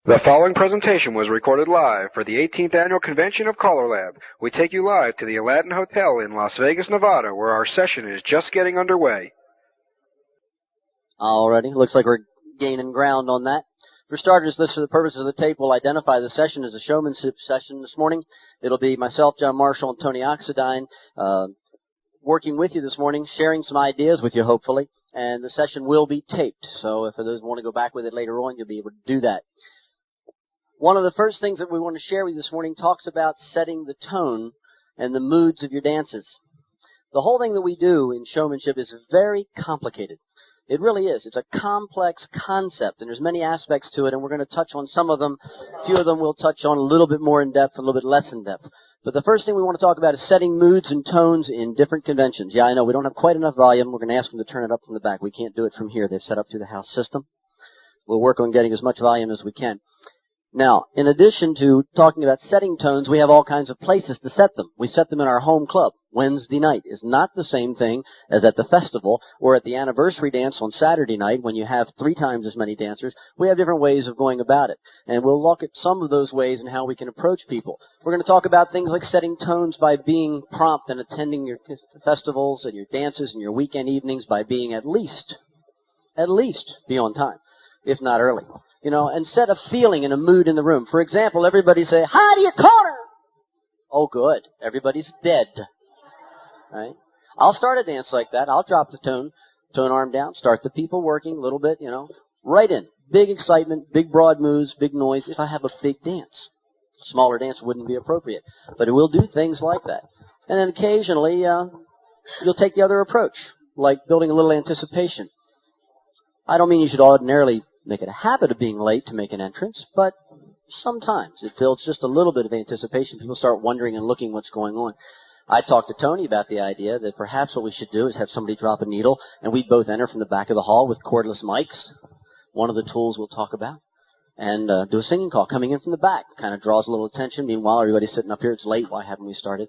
The following presentation was recorded live for the 18th Annual Convention of CALLERLAB. We take you live to the Aladdin Hotel in Las Vegas, Nevada, where our session is just getting underway. Alrighty, looks like we're gaining ground on that. For starters, this, for the purposes of the tape, will identify the session as a showmanship session this morning. It'll be myself, John Marshall, and Tony Oxendine working with you this morning, sharing some ideas with you, hopefully. And the session will be taped, so if those want to go back with it later on, you'll be able to do that. One of the first things that we want to share with you this morning talks about setting the tone and the moods of your dances. The whole thing that we do in showmanship is very complicated. It really is. It's a complex concept, and there's many aspects to it, and we're going to touch on some of them. A few of them we'll touch on a little bit more in depth, a little bit less in depth. But the first thing we want to talk about is setting moods and tones in different conventions. Yeah, I know, we don't have quite enough volume. We're going to ask them to turn it up from the back. We can't do it from here. They've set up through the house system. We'll work on getting as much volume as we can. Now, in addition to talking about setting tones, we have all kinds of places to set them. We set them in our home club. Wednesday night is not the same thing as at the festival or at the anniversary dance on Saturday night when you have 3 times as many dancers. We have different ways of going about it, and we'll look at some of those ways and how we can approach people. We're going to talk about things like setting tones by being prompt and attending your festivals and your dances and your weekend evenings by being at least be on time, if not early. You know, and set a feeling and a mood in the room. For example, everybody say, "Hi to your corner." Oh, good. Everybody's dead. Right? I'll start a dance like that. I'll drop the tone arm down, start the people working a little bit, you know, right in. Big excitement, big broad moves, big noise. If I have a big dance, smaller dance wouldn't be appropriate. But it will do things like that. And then occasionally, you'll take the other approach, like building a little anticipation. I don't mean you should ordinarily make it a habit of being late to make an entrance, but sometimes it builds just a little bit of anticipation. People start wondering and looking what's going on. I talked to Tony about the idea that perhaps what we should do is have somebody drop a needle, and we'd both enter from the back of the hall with cordless mics, one of the tools we'll talk about, and do a singing call coming in from the back. Kind of draws a little attention. Meanwhile, everybody's sitting up here. It's late. Why haven't we started?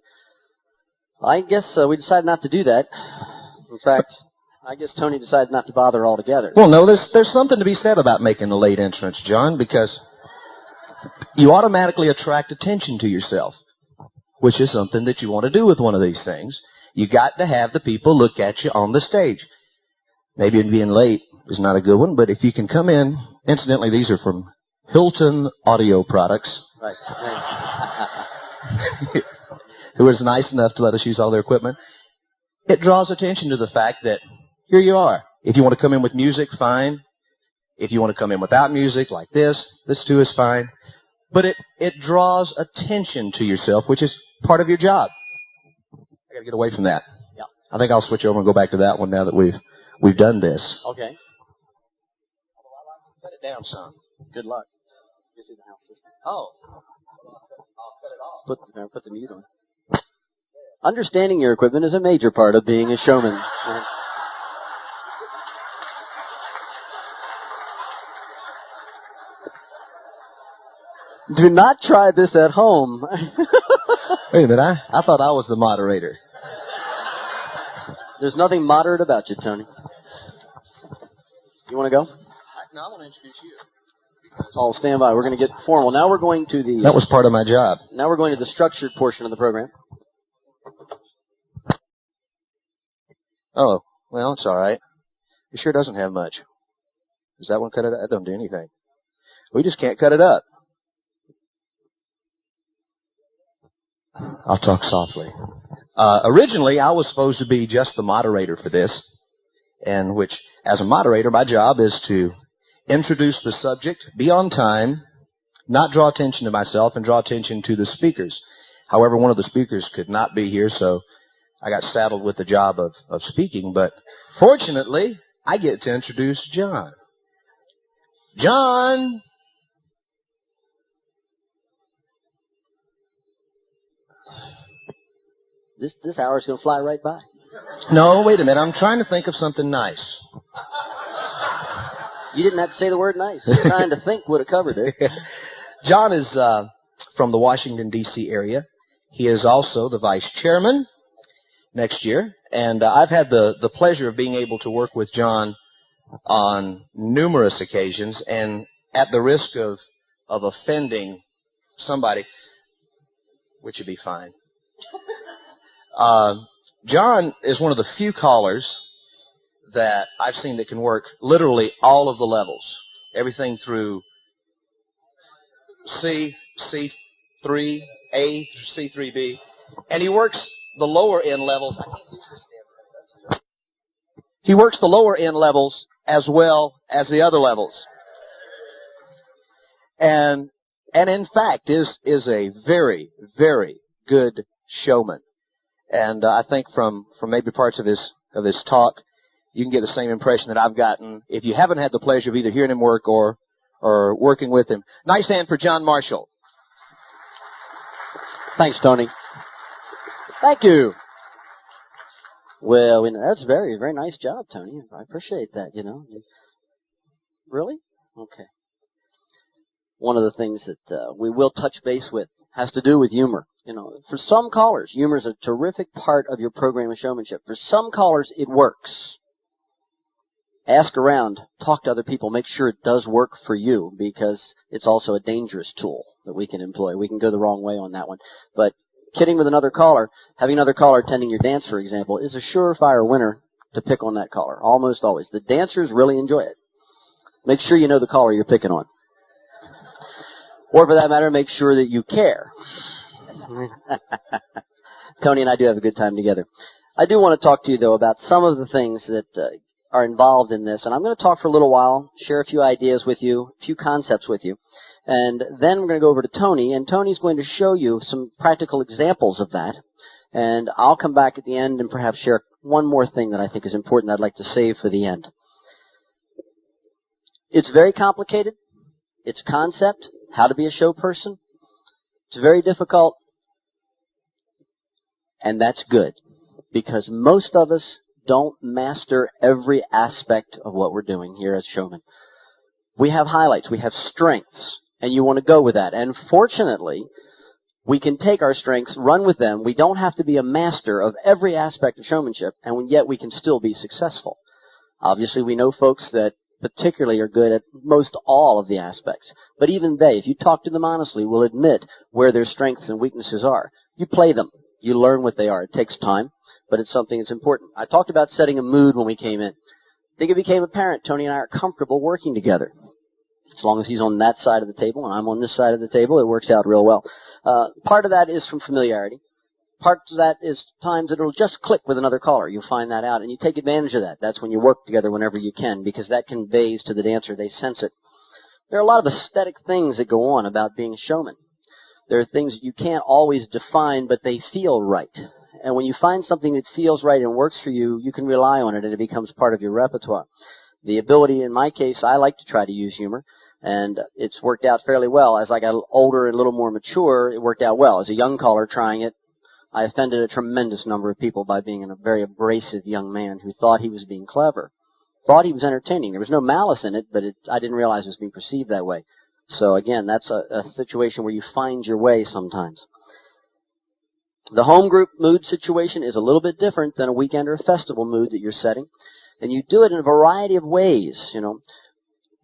I guess we decided not to do that. In fact, I guess Tony decided not to bother altogether. Well, no, there's something to be said about making a late entrance, John, because you automatically attract attention to yourself, which is something that you want to do with one of these things. You got to have the people look at you on the stage. Maybe being late is not a good one, but if you can come in, incidentally, these are from Hilton Audio Products. Right. Who was nice enough to let us use all their equipment. It draws attention to the fact that here you are. If you want to come in with music, fine. If you want to come in without music, like this too is fine. But it draws attention to yourself, which is part of your job. I got to get away from that. Yeah. I think I'll switch over and go back to that one now that we've done this. Okay. Cut it down some. Good luck. This is the house system. Oh. I'll cut it off. Put the mute on. Understanding your equipment is a major part of being a showman. Do not try this at home. Wait a minute, I thought I was the moderator. There's nothing moderate about you, Tony. You want to go? No, I want to introduce you. Oh, stand by. We're going to get formal. Now we're going to the... That was part of my job. Now we're going to the structured portion of the program. Oh, well, it's all right. It sure doesn't have much. Does that one cut it up? That don't do anything. We just can't cut it up. I'll talk softly. Originally, I was supposed to be just the moderator for this, and which, as a moderator, my job is to introduce the subject, be on time, not draw attention to myself, and draw attention to the speakers. However, one of the speakers could not be here, so I got saddled with the job of speaking, but fortunately, I get to introduce John. John! This hour's going to fly right by. No, wait a minute. I'm trying to think of something nice. You didn't have to say the word nice. Trying to think would have covered it. John is from the Washington, D.C. area. He is also the vice chairman next year. And I've had the pleasure of being able to work with John on numerous occasions. And at the risk of of offending somebody, which would be fine. John is one of the few callers that I've seen that can work literally all of the levels. Everything through C, C3, A, C3B. And he works the lower end levels. He works the lower end levels as well as the other levels. And in fact is a very, very good showman. And I think from maybe parts of his talk, you can get the same impression that I've gotten if you haven't had the pleasure of either hearing him work or working with him. Nice hand for John Marshall. Thanks, Tony. Thank you. Well, that's a very, very nice job, Tony. I appreciate that, you know. Really? Okay. One of the things that we will touch base with has to do with humor. You know, for some callers, humor is a terrific part of your program of showmanship. For some callers, it works. Ask around, talk to other people, make sure it does work for you, because it's also a dangerous tool that we can employ. We can go the wrong way on that one. But kidding with another caller, having another caller attending your dance, for example, is a surefire winner to pick on that caller, almost always. The dancers really enjoy it. Make sure you know the caller you're picking on. Or for that matter, make sure that you care. Tony and I do have a good time together. I do want to talk to you, though, about some of the things that are involved in this. And I'm going to talk for a little while, share a few ideas with you, a few concepts with you. And then we're going to go over to Tony, and Tony's going to show you some practical examples of that. And I'll come back at the end and perhaps share one more thing that I think is important I'd like to save for the end. It's very complicated. It's concept, how to be a show person. It's very difficult. And that's good, because most of us don't master every aspect of what we're doing here as showmen. We have highlights, we have strengths, and you want to go with that. And fortunately, we can take our strengths, run with them. We don't have to be a master of every aspect of showmanship, and yet we can still be successful. Obviously, we know folks that particularly are good at most all of the aspects. But even they, if you talk to them honestly, will admit where their strengths and weaknesses are. You play them. You learn what they are. It takes time, but it's something that's important. I talked about setting a mood when we came in. I think it became apparent Tony and I are comfortable working together. As long as he's on that side of the table and I'm on this side of the table, it works out real well. Part of that is from familiarity. Part of that is times it'll just click with another caller. You'll find that out, and you take advantage of that. That's when you work together whenever you can, because that conveys to the dancer. They sense it. There are a lot of aesthetic things that go on about being a showman. There are things that you can't always define, but they feel right. And when you find something that feels right and works for you, you can rely on it, and it becomes part of your repertoire. The ability, in my case, I like to try to use humor, and it's worked out fairly well. As I got older and a little more mature, it worked out well. As a young caller trying it, I offended a tremendous number of people by being a very abrasive young man who thought he was being clever, thought he was entertaining. There was no malice in it, but I didn't realize it was being perceived that way. So again, that's a situation where you find your way sometimes. The home group mood situation is a little bit different than a weekend or a festival mood that you're setting. And you do it in a variety of ways, you know.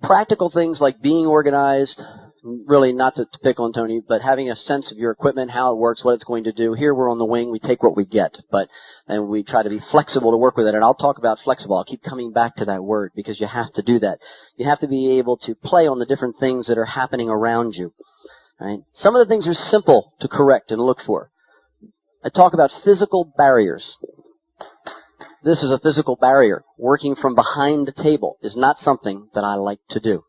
Practical things like being organized, really not to pick on Tony, but having a sense of your equipment, how it works, what it's going to do. Here we're on the wing, we take what we get, and we try to be flexible to work with it. And I'll talk about flexible. I'll keep coming back to that word because you have to do that. You have to be able to play on the different things that are happening around you. Right? Some of the things are simple to correct and look for. I talk about physical barriers. This is a physical barrier. Working from behind the table is not something that I like to do.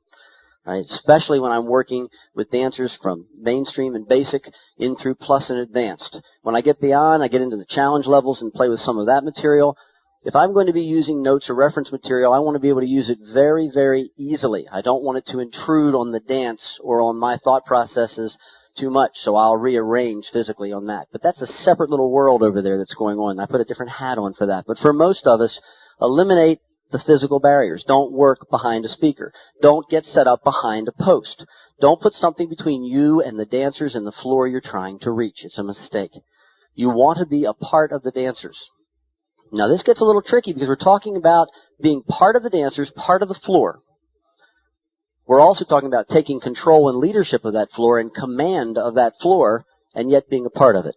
Right? Especially when I'm working with dancers from mainstream and basic in through plus and advanced. When I get beyond, I get into the challenge levels and play with some of that material. If I'm going to be using notes or reference material, I want to be able to use it very, very easily. I don't want it to intrude on the dance or on my thought processes too much, so I'll rearrange physically on that. But that's a separate little world over there that's going on. I put a different hat on for that. But for most of us, eliminate the physical barriers. Don't work behind a speaker. Don't get set up behind a post. Don't put something between you and the dancers and the floor you're trying to reach. It's a mistake. You want to be a part of the dancers. Now, this gets a little tricky because we're talking about being part of the dancers, part of the floor. We're also talking about taking control and leadership of that floor and command of that floor and yet being a part of it.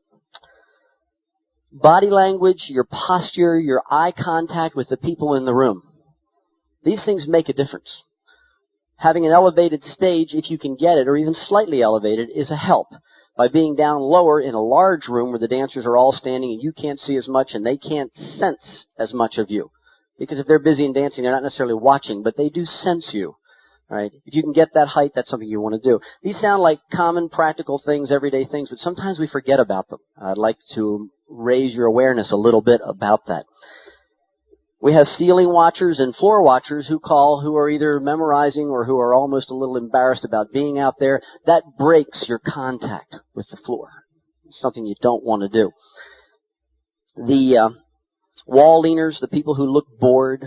Body language, your posture, your eye contact with the people in the room. These things make a difference. Having an elevated stage, if you can get it, or even slightly elevated, is a help. By being down lower in a large room where the dancers are all standing and you can't see as much and they can't sense as much of you. Because if they're busy and dancing, they're not necessarily watching, but they do sense you. Right? If you can get that height, that's something you want to do. These sound like common, practical things, everyday things, but sometimes we forget about them. I'd like to raise your awareness a little bit about that. We have ceiling watchers and floor watchers who are either memorizing or who are almost a little embarrassed about being out there. That breaks your contact with the floor. It's something you don't want to do. The wall leaners, the people who look bored,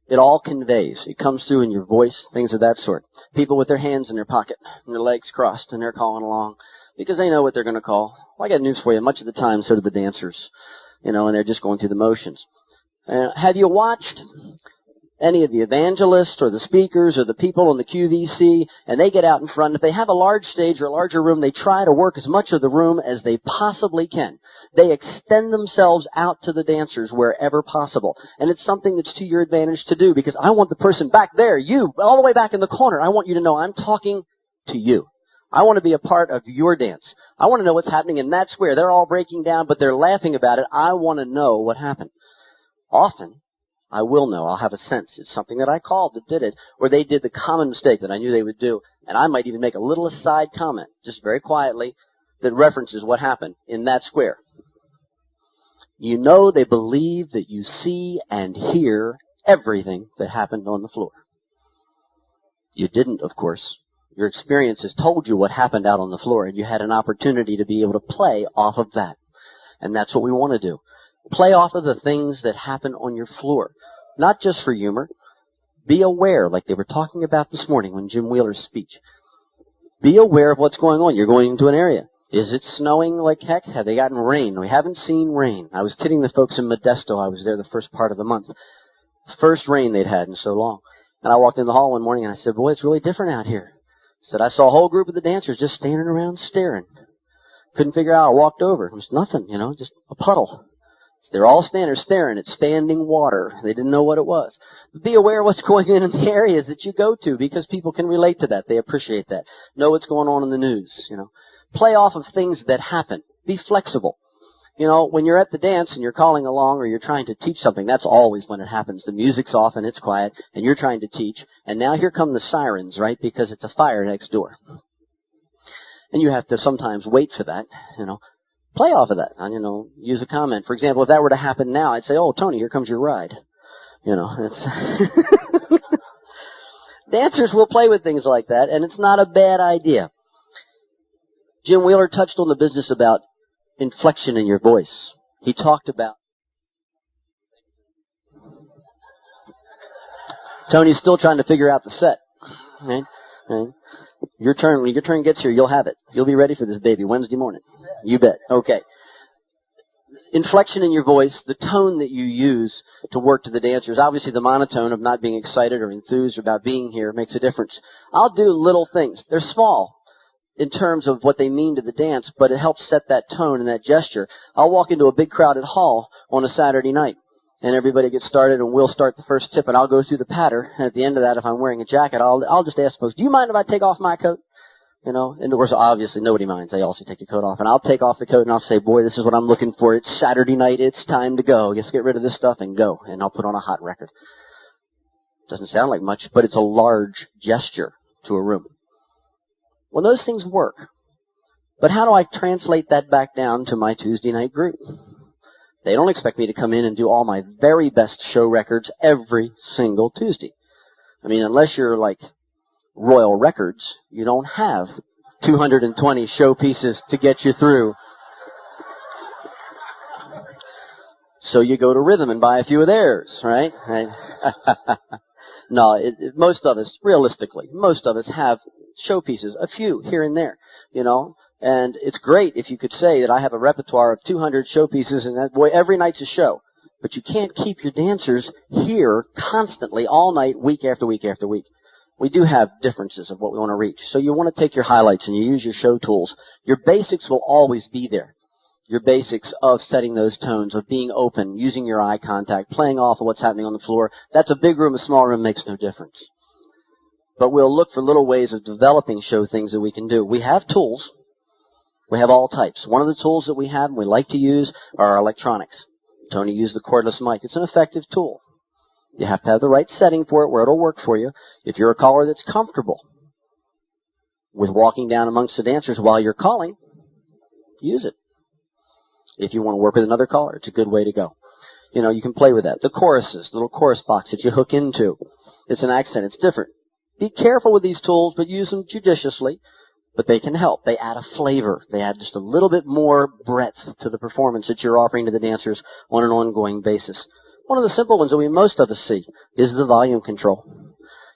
it all conveys. It comes through in your voice, things of that sort. People with their hands in their pocket and their legs crossed and they're calling along because they know what they're going to call. Well, I got news for you. Much of the time, so do the dancers, and they're just going through the motions. Have you watched any of the evangelists or the speakers or the people in the QVC, and they get out in front? If they have a large stage or a larger room, they try to work as much of the room as they possibly can. They extend themselves out to the dancers wherever possible. And it's something that's to your advantage to do, because I want the person back there, you, all the way back in the corner. I want you to know I'm talking to you. I want to be a part of your dance. I want to know what's happening in that square. They're all breaking down, but they're laughing about it. I want to know what happened. Often, I will know. I'll have a sense. It's something that I called that did it, or they did the common mistake that I knew they would do, and I might even make a little aside comment, just very quietly, that references what happened in that square. You know they believe that you see and hear everything that happened on the floor. You didn't, of course. Your experience has told you what happened out on the floor, and you had an opportunity to be able to play off of that. And that's what we want to do. Play off of the things that happen on your floor. Not just for humor. Be aware, like they were talking about this morning when Jim Wheeler's speech. Be aware of what's going on. You're going into an area. Is it snowing like heck? Have they gotten rain? We haven't seen rain. I was kidding the folks in Modesto. I was there the first part of the month. First rain they'd had in so long. And I walked in the hall one morning and I said, boy, it's really different out here. I said, I saw a whole group of the dancers just standing around staring. Couldn't figure out. I walked over. It was nothing, just a puddle. They're all standing staring at standing water. They didn't know what it was. Be aware of what's going on in the areas that you go to, because people can relate to that. They appreciate that. Know what's going on in the news, Play off of things that happen. Be flexible. When you're at the dance and you're calling along or you're trying to teach something, that's always when it happens. The music's off and it's quiet and you're trying to teach. And now here come the sirens, right? Because it's a fire next door. And you have to sometimes wait for that, Play off of that, and, use a comment. For example, if that were to happen now, I'd say, oh, Tony, here comes your ride. Dancers will play with things like that, and it's not a bad idea. Jim Wheeler touched on the business about inflection in your voice. He talked about... Tony's still trying to figure out the set. Right? Your turn. When your turn gets here, you'll have it. You'll be ready for this baby Wednesday morning. You bet. Okay. Inflection in your voice, the tone that you use to work to the dancers. Obviously, the monotone of not being excited or enthused about being here makes a difference. I'll do little things. They're small in terms of what they mean to the dance, but it helps set that tone and that gesture. I'll walk into a big crowded hall on a Saturday night, and everybody gets started, and we'll start the first tip, and I'll go through the patter. And at the end of that, if I'm wearing a jacket, I'll just ask folks, do you mind if I take off my coat? And of course, obviously, nobody minds. They also take the coat off. And I'll take off the coat, and I'll say, boy, this is what I'm looking for. It's Saturday night. It's time to go. Just get rid of this stuff and go. And I'll put on a hot record. Doesn't sound like much, but it's a large gesture to a room. Well, those things work. But how do I translate that back down to my Tuesday night group? They don't expect me to come in and do all my very best show records every single Tuesday. I mean, unless you're like Royal Records, you don't have 220 show pieces to get you through. So you go to Rhythm and buy a few of theirs, right? No, most of us, realistically, most of us have show pieces, a few here and there, and it's great if you could say that I have a repertoire of 200 show pieces and that, boy, every night's a show. But you can't keep your dancers here constantly all night, week after week after week. we do have differences of what we want to reach. So you want to take your highlights and you use your show tools. Your basics will always be there. Your basics of setting those tones, of being open, using your eye contact, playing off of what's happening on the floor. That's a big room, a small room, makes no difference. But we'll look for little ways of developing show things that we can do. We have tools. We have all types. One of the tools that we have and we like to use are our electronics. Tony used the cordless mic. It's an effective tool. You have to have the right setting for it where it'll work for you. If you're a caller that's comfortable with walking down amongst the dancers while you're calling, use it. If you want to work with another caller, it's a good way to go. You know, you can play with that. The choruses, the little chorus box that you hook into. It's an accent. It's different. Be careful with these tools, but use them judiciously. But they can help. They add a flavor. They add just a little bit more breadth to the performance that you're offering to the dancers on an ongoing basis. One of the simple ones that most of us see is the volume control.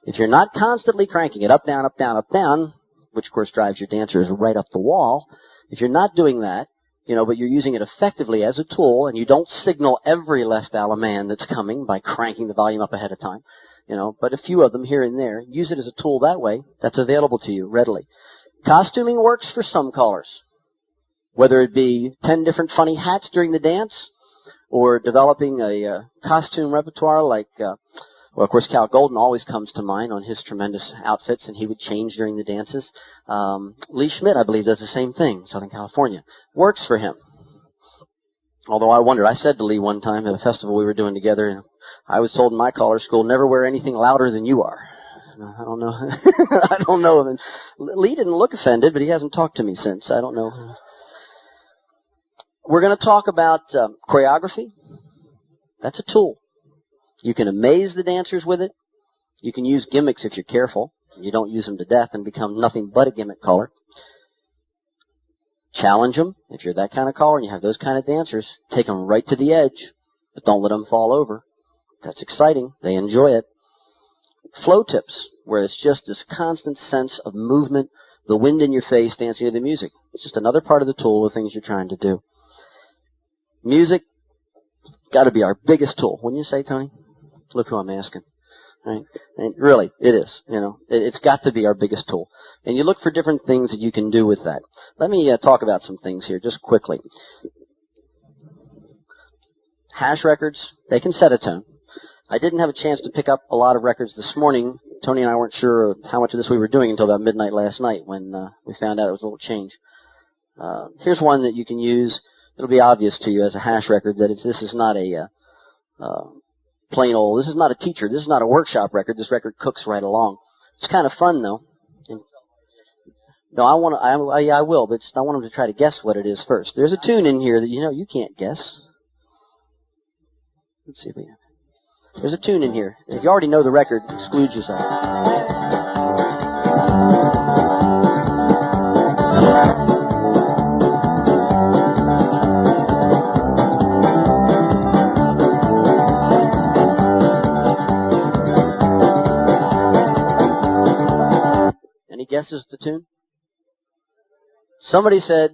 If you're not constantly cranking it up, down, up, down, up, down, which of course drives your dancers right up the wall, if you're not doing that, you know, but you're using it effectively as a tool and you don't signal every left a la man that's coming by cranking the volume up ahead of time, you know, but a few of them here and there, use it as a tool that way. That's available to you readily. Costuming works for some callers, whether it be 10 different funny hats during the dance or developing a costume repertoire like, well, of course, Cal Golden always comes to mind on his tremendous outfits, and he would change during the dances. Lee Schmidt, I believe, does the same thing, Southern California. Works for him. Although I wondered, I said to Lee one time at a festival we were doing together, and I was told in my caller school, never wear anything louder than you are. I don't know. I don't know. And Lee didn't look offended, but he hasn't talked to me since. I don't know. We're going to talk about choreography. That's a tool. You can amaze the dancers with it. You can use gimmicks if you're careful. You don't use them to death and become nothing but a gimmick caller. Challenge them. If you're that kind of caller and you have those kind of dancers, take them right to the edge, but don't let them fall over. That's exciting. They enjoy it. Flow tips, where it's just this constant sense of movement, the wind in your face, dancing to the music. It's just another part of the tool of things you're trying to do. Music, got to be our biggest tool. Wouldn't you say, Tony? Look who I'm asking. Right? And really, it is. You know, it's got to be our biggest tool. And you look for different things that you can do with that. Let me talk about some things here just quickly. Hash records, they can set a tone. I didn't have a chance to pick up a lot of records this morning. Tony and I weren't sure how much of this we were doing until about midnight last night when we found out it was a little change. Here's one that you can use. It'll be obvious to you as a hash record that this is not a plain old, this is not a teacher, this is not a workshop record. This record cooks right along. It's kind of fun, though. And, no, I will, but I want them to try to guess what it is first. There's a tune in here that you can't guess. Let's see if we have. There's a tune in here. If you already know the record, exclude yourself. Any guesses at the tune? Somebody said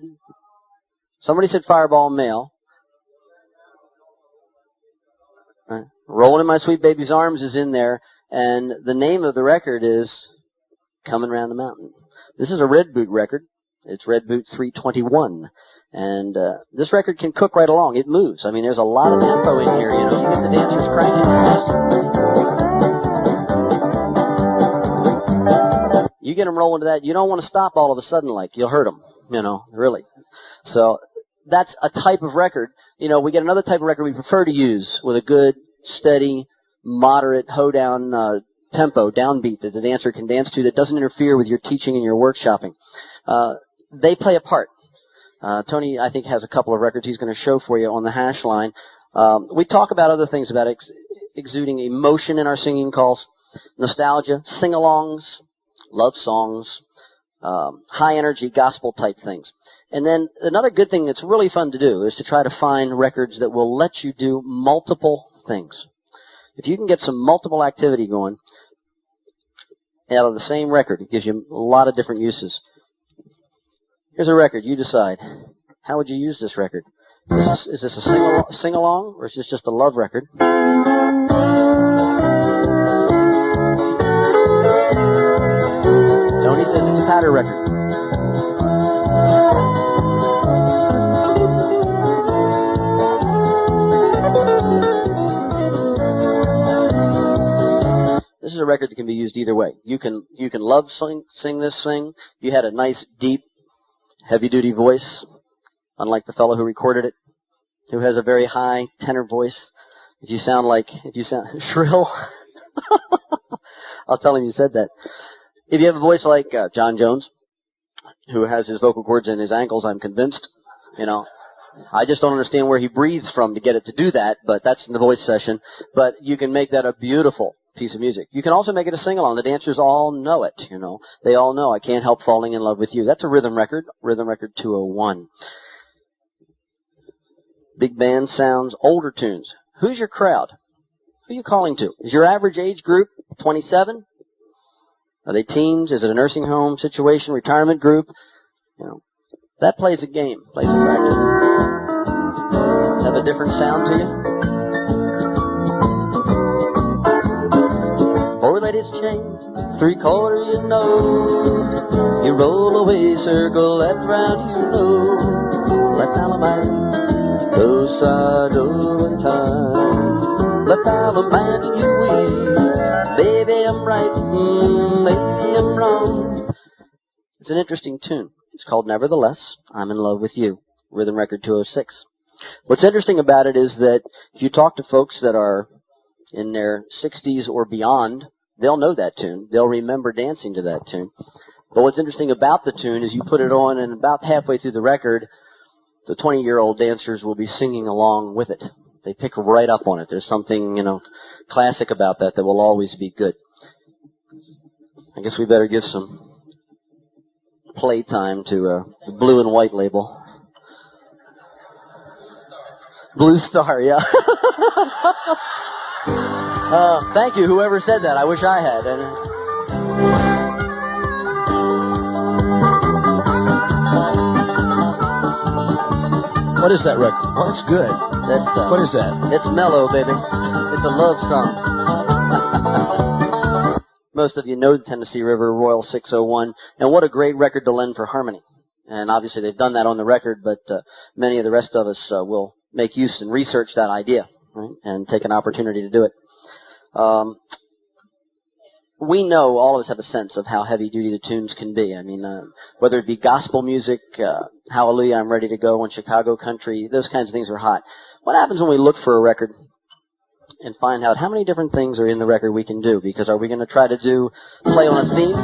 Fireball Male. Right. Rolling in My Sweet Baby's Arms is in there, and the name of the record is Coming Round the Mountain. This is a Red Boot record. It's Red Boot 321, and this record can cook right along. It moves. I mean, there's a lot of tempo in here, you know. You get the dancers cranking. You get them rolling to that. You don't want to stop all of a sudden, like you'll hurt them, you know, really. So that's a type of record. You know, we get another type of record we prefer to use with a good, steady, moderate, hoedown tempo, downbeat that the dancer can dance to that doesn't interfere with your teaching and your workshopping. They play a part. Tony, I think, has a couple of records he's going to show for you on the hash line. We talk about other things, about exuding emotion in our singing calls, nostalgia, sing-alongs, love songs, high-energy gospel-type things. And then another good thing that's really fun to do is to try to find records that will let you do multiple things. If you can get some multiple activity going out of the same record, it gives you a lot of different uses. Here's a record. You decide. How would you use this record? Is this a sing-along, or is this just a love record? patter record. This is a record that can be used either way. You can love sing this thing. You had a nice, deep, heavy-duty voice, unlike the fellow who recorded it, who has a very high tenor voice. If you sound shrill, I'll tell him you said that. If you have a voice like John Jones, who has his vocal cords in his ankles, I'm convinced, you know. I just don't understand where he breathes from to get it to do that, but that's in the voice session. But you can make that a beautiful piece of music. You can also make it a sing-along. The dancers all know it, you know. They all know I Can't Help Falling in Love with You. That's a rhythm record 201. Big band sounds, older tunes. Who's your crowd? Who are you calling to? Is your average age group 27? Are they teens? Is it a nursing home situation, retirement group? You know, that plays a game, plays a practice. Have a different sound to you? Four ladies change, 3/4 you know. You roll away, circle left round, you know. Left allemande, do sa do in time. Left allemande you weave. Baby I'm right, maybe I'm wrong. It's an interesting tune. It's called Nevertheless, I'm in Love with You. Rhythm record 206. What's interesting about it is that if you talk to folks that are in their 60s or beyond, they'll know that tune. They'll remember dancing to that tune. But what's interesting about the tune is you put it on, and about halfway through the record, the 20-year-old dancers will be singing along with it. They pick right up on it. There's something, you know, classic about that will always be good. I guess we better give some playtime to the blue and white label. Blue Star, yeah. Thank you, whoever said that. I wish I had. What is that record? Oh, it's good. What is that? It's mellow, baby. It's a love song. Most of you know the Tennessee River, Royal 601, and what a great record to lend for harmony. And obviously they've done that on the record, but many of the rest of us will make use and research that idea, right, and take an opportunity to do it. We know, all of us have a sense of how heavy-duty the tunes can be. I mean, whether it be gospel music, Hallelujah, I'm Ready to Go, and Chicago country, those kinds of things are hot. What happens when we look for a record and find out how many different things are in the record we can do? Because are we going to try to play on a theme?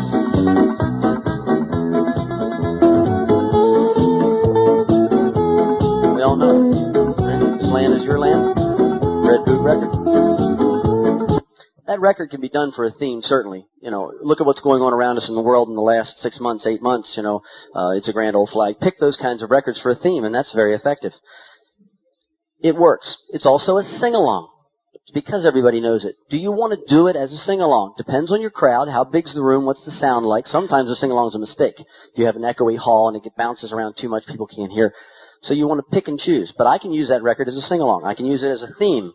We all know. Right? This land is your land. Red Boot record. That record can be done for a theme, certainly. You know, look at what's going on around us in the world in the last 6 months, 8 months, you know. It's a Grand Old Flag. Pick those kinds of records for a theme, and that's very effective. It works. It's also a sing-along. It's because everybody knows it. Do you want to do it as a sing-along? Depends on your crowd. How big's the room? What's the sound like? Sometimes a sing-along is a mistake. If you have an echoey hall and it bounces around too much, people can't hear. So you want to pick and choose. But I can use that record as a sing-along. I can use it as a theme.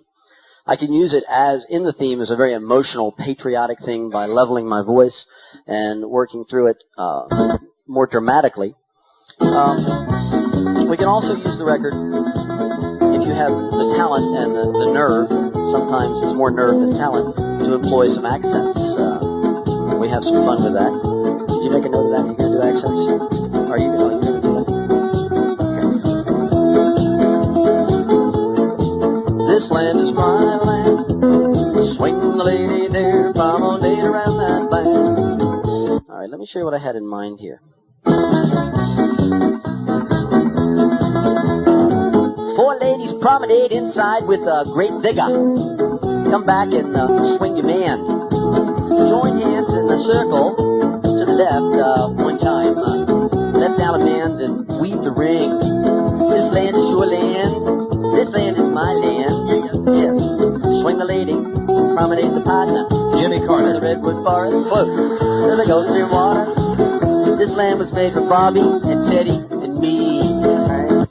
I can use it in the theme as a very emotional, patriotic thing by leveling my voice and working through it more dramatically. We can also use the record if you have the talent and the nerve. Sometimes it's more nerve than talent to employ some accents. We have some fun with that. Did you make a note of that? Are you going to do accents? Are you going to do that? This land is my land. Swing the lady there, promenade around that land. All right, let me show you what I had in mind here. 4 ladies promenade inside with great vigor. Come back and swing your man. Join hands in a circle to the left one time. Left allemande and weave the ring. This land is your land. This land is my land. Yes. Swing the lady, promenade the partner. Jimmy Carter. To the redwood forest, float to the Gulf Stream water. This land was made for Bobby and Teddy and me. Right.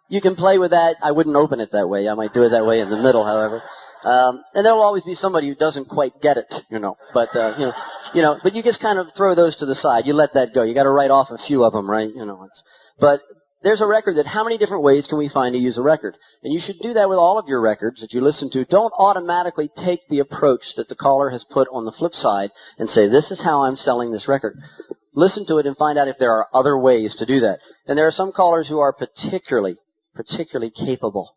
You can play with that. I wouldn't open it that way. I might do it that way in the middle, however. And there'll always be somebody who doesn't quite get it, but, but you just kind of throw those to the side. You let that go. You got to write off a few of them, right? But there's a record that how many different ways can we find to use a record? And you should do that with all of your records that you listen to. Don't automatically take the approach that the caller has put on the flip side and say, this is how I'm selling this record. Listen to it and find out if there are other ways to do that. And there are some callers who are particularly capable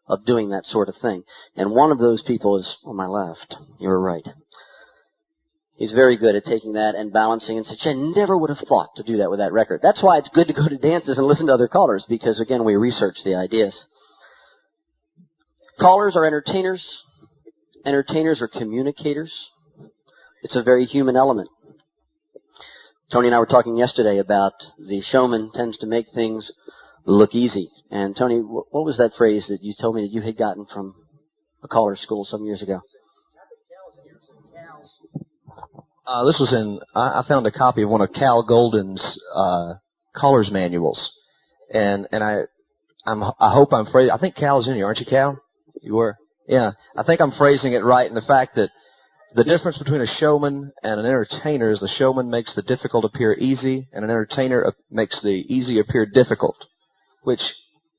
of doing that sort of thing. And one of those people is on my left. You're right. He's very good at taking that and balancing and such. I never would have thought to do that with that record. That's why it's good to go to dances and listen to other callers, because, again, we research the ideas. Callers are entertainers. Entertainers are communicators. It's a very human element. Tony and I were talking yesterday about the showman tends to make things look easy. And, Tony, what was that phrase that you told me that you had gotten from a caller school some years ago? This was I found a copy of one of Cal Golden's caller's manuals, and I hope I'm phrasing. I think Cal's in here, aren't you, Cal? You were, yeah. I think I'm phrasing it right in the fact that the difference between a showman and an entertainer is the showman makes the difficult appear easy, and an entertainer makes the easy appear difficult. Which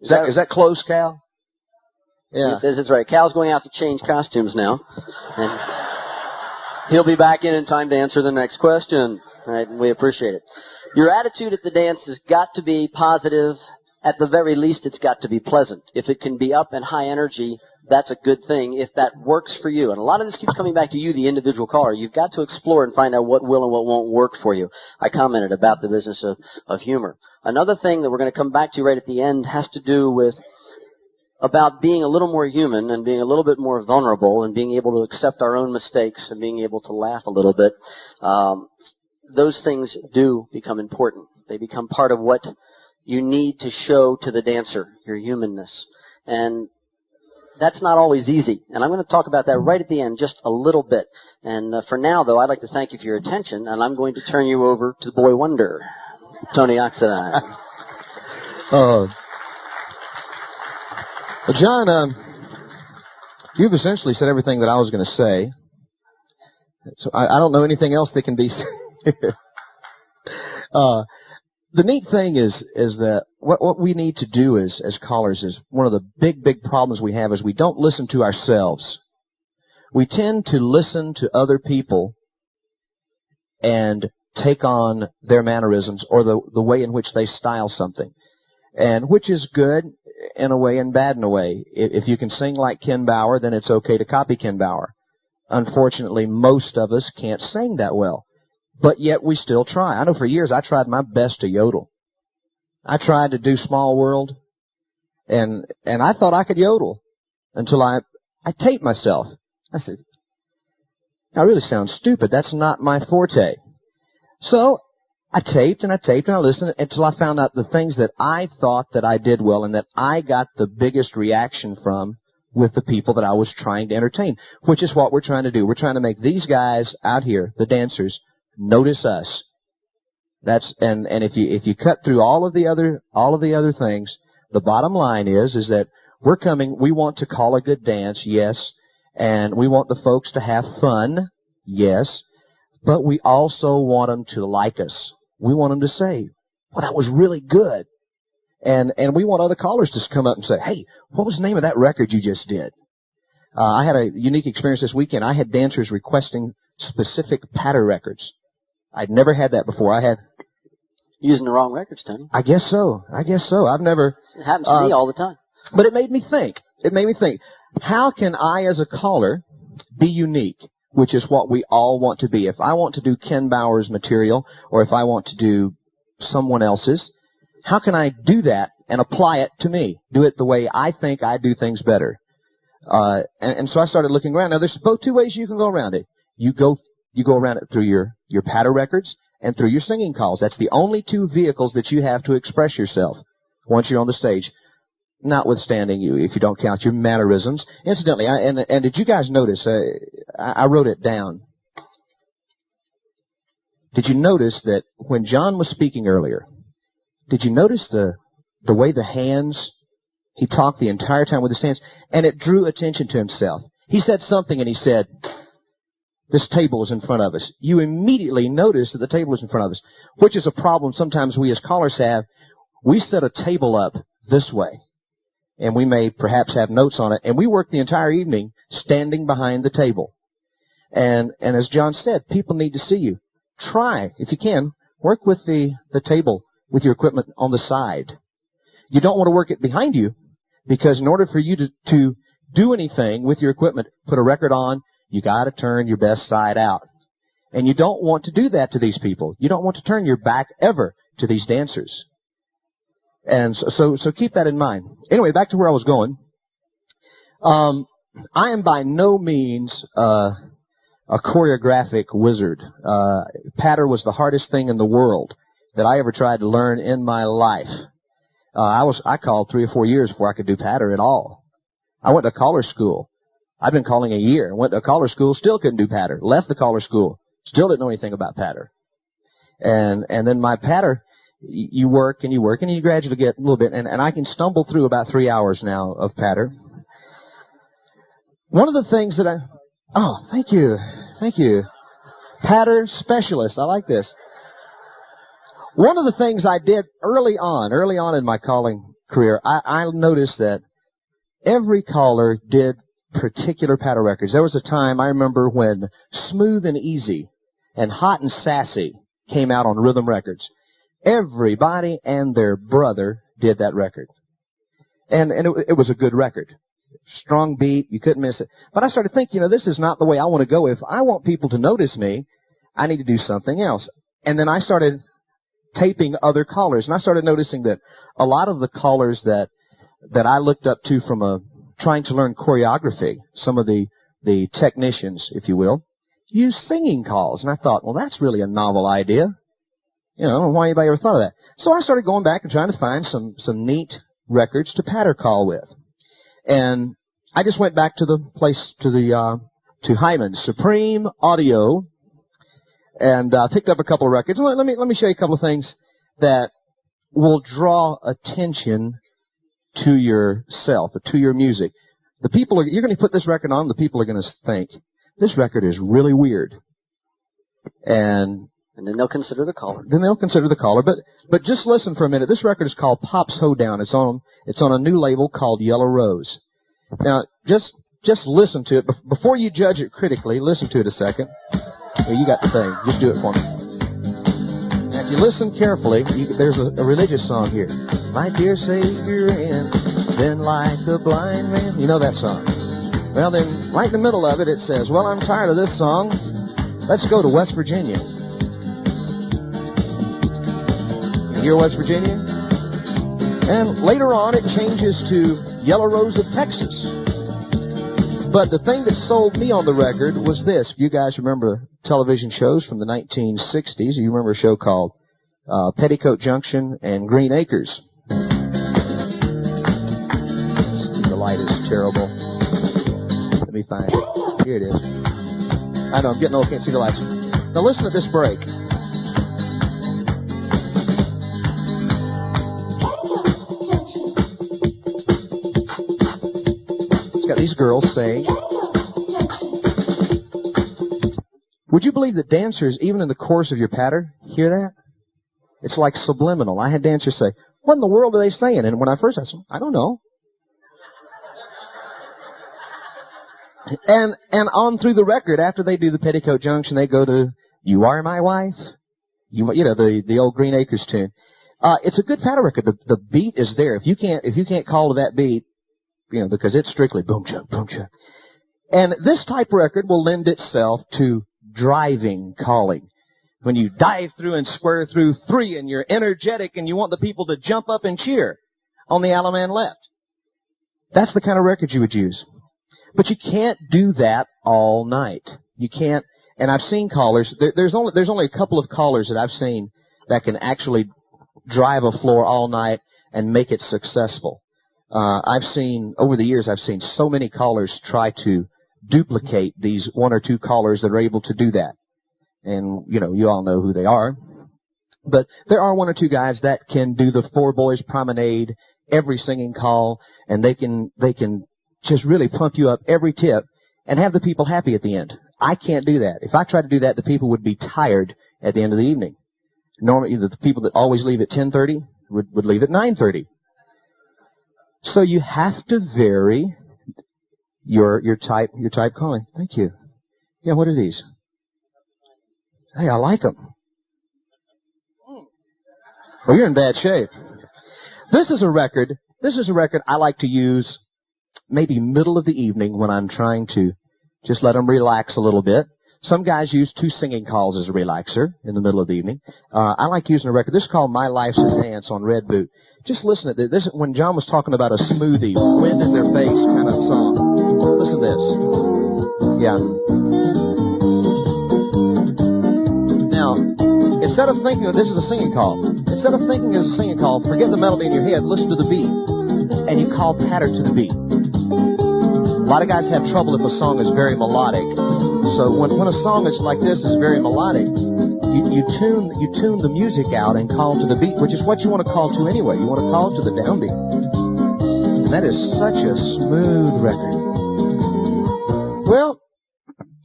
is that close, Cal? Yeah, this is right. Cal's going out to change costumes now, and he'll be back in time to answer the next question. All right, and we appreciate it. Your attitude at the dance has got to be positive. At the very least, it's got to be pleasant. If it can be up and high energy, that's a good thing if that works for you. And a lot of this keeps coming back to you, the individual caller. You've got to explore and find out what will and what won't work for you. I commented about the business of humor. Another thing that we're going to come back to right at the end has to do with about being a little more human and being a little bit more vulnerable and being able to accept our own mistakes and being able to laugh a little bit. Those things do become important. They become part of what you need to show to the dancer, your humanness. And that's not always easy. And I'm going to talk about that right at the end, just a little bit. And for now, though, I'd like to thank you for your attention, and I'm going to turn you over to the boy wonder, Tony Oxendine. Well, John, you've essentially said everything that I was going to say. So I don't know anything else that can be said. The neat thing is that what we need to do as callers is one of the big problems we have is we don't listen to ourselves. We tend to listen to other people and take on their mannerisms or the way in which they style something, and which is good in a way and bad in a way. If you can sing like Ken Bauer, then it's okay to copy Ken Bauer. Unfortunately, most of us can't sing that well. But yet we still try. I know for years I tried my best to yodel. I tried to do Small World, and I thought I could yodel until I taped myself. I said, I really sound stupid. That's not my forte. So I taped and I listened until I found out the things that I thought that I did well and that I got the biggest reaction from with the people that I was trying to entertain, which is what we're trying to do. We're trying to make these guys out here, the dancers, notice us. And if you cut through all of the other things, the bottom line is that we want to call a good dance, yes, and we want the folks to have fun, yes, but we also want them to like us. We want them to say, well, that was really good. And we want other callers to come up and say, hey, what was the name of that record you just did? I had a unique experience this weekend. I had dancers requesting specific patter records. I'd never had that before. I had using the wrong records, Tony. I guess so. I've never. It happens to me all the time. But it made me think. How can I, as a caller, be unique? Which is what we all want to be. If I want to do Ken Bauer's material, or if I want to do someone else's, how can I do that and apply it to me? Do it the way I think I do things better. And so I started looking around. Now, there's both two ways you can go around it. You go around it through your patter records and through your singing calls. That's the only two vehicles that you have to express yourself once you're on the stage, notwithstanding if you don't count your mannerisms. Incidentally, and did you guys notice, I wrote it down. Did you notice that when John was speaking earlier, did you notice the way the hands, he talked the entire time with his hands, and it drew attention to himself. He said something and he said, this table is in front of us. You immediately notice that the table is in front of us, which is a problem sometimes we as callers have. We set a table up this way, and we may perhaps have notes on it, and we work the entire evening standing behind the table. And as John said, people need to see you. Try, if you can, work with the table with your equipment on the side. You don't want to work it behind you, because in order for you to do anything with your equipment, put a record on, you got to turn your best side out. And you don't want to do that to these people. You don't want to turn your back ever to these dancers. And so keep that in mind. Anyway, back to where I was going. I am by no means a choreographic wizard. Patter was the hardest thing in the world that I ever tried to learn in my life. I called 3 or 4 years before I could do patter at all. I went to caller school. I've been calling a year. Went to caller school, still couldn't do patter. Left the caller school, still didn't know anything about patter. And then my patter, you work and you gradually get a little bit, and I can stumble through about 3 hours now of patter. One of the things that thank you. Patter specialist, I like this. One of the things I did early on in my calling career, I noticed that every caller did particular patter records. There was a time I remember when Smooth and Easy and Hot and Sassy came out on rhythm records. Everybody and their brother did that record. And it was a good record. Strong beat, you couldn't miss it. But I started thinking, this is not the way I want to go. If I want people to notice me, I need to do something else. And then I started taping other callers, and I started noticing that a lot of the callers that I looked up to from trying to learn choreography, some of the technicians, if you will, use singing calls. And I thought, well, that's really a novel idea. I don't know why anybody ever thought of that. So I started going back and trying to find some neat records to patter call with. And I just went back to Hyman's Supreme Audio and picked up a couple of records. Let me show you a couple of things that will draw attention to yourself, to your music. You're going to put this record on, the people are going to think, this record is really weird. And then they'll consider the caller. But just listen for a minute. This record is called Pop's Hoedown. It's on a new label called Yellow Rose. Now, just listen to it. Before you judge it critically, listen to it a second. Well, you got the thing. Just do it for me. Now, if you listen carefully, there's a religious song here. My dear Savior, and then like a blind man. You know that song. Well, then, right in the middle of it, it says, well, I'm tired of this song. Let's go to West Virginia. You're West Virginia? And later on, it changes to Yellow Rose of Texas. But the thing that sold me on the record was this. If you guys remember television shows from the 1960s, you remember a show called Petticoat Junction and Green Acres. The light is terrible. Let me find it. Here it is. I know, I'm getting old, can't see the lights. Now listen to this break. These girls saying, would you believe that dancers, even in the course of your patter, hear that? It's like subliminal. I had dancers say, what in the world are they saying? And when I first asked them, I don't know. And on through the record, after they do the Petticoat Junction, they go to You Are My Wife. The old Green Acres tune. It's a good patter record. The beat is there. If you can't call to that beat, because it's strictly boom chuck, boom chuck. And this type record will lend itself to driving calling. When you dive through and square through 3 and you're energetic and you want the people to jump up and cheer on the Alaman left. That's the kind of record you would use. But you can't do that all night. You can't, and I've seen callers, there's only a couple of callers that I've seen that can actually drive a floor all night and make it successful. Over the years, I've seen so many callers try to duplicate these 1 or 2 callers that are able to do that. And, you all know who they are. But there are 1 or 2 guys that can do the 4 Boys Promenade, every singing call, and they can just really pump you up every tip. and have the people happy at the end. I can't do that. If I tried to do that, the people would be tired at the end of the evening. Normally, the people that always leave at 10:30 would leave at 9:30. So you have to vary your type calling. Thank you. Yeah, what are these? Hey, I like them. Well, you're in bad shape. This is a record I like to use maybe middle of the evening when I'm trying to just let them relax a little bit. Some guys use 2 singing calls as a relaxer in the middle of the evening. I like using a record. This is called My Life's a Dance on Red Boot. Just listen to this. This is when John was talking about a smoothie, wind in their face kind of song. Listen to this. Yeah. Now, instead of thinking that this is a singing call, instead of thinking it's a singing call, forget the melody in your head, listen to the beat, and you call pattern to the beat. A lot of guys have trouble if a song is very melodic. So when a song is like this is very melodic, you tune the music out and call to the beat, which is what you want to call to anyway. You want to call to the downbeat. And that is such a smooth record. Well,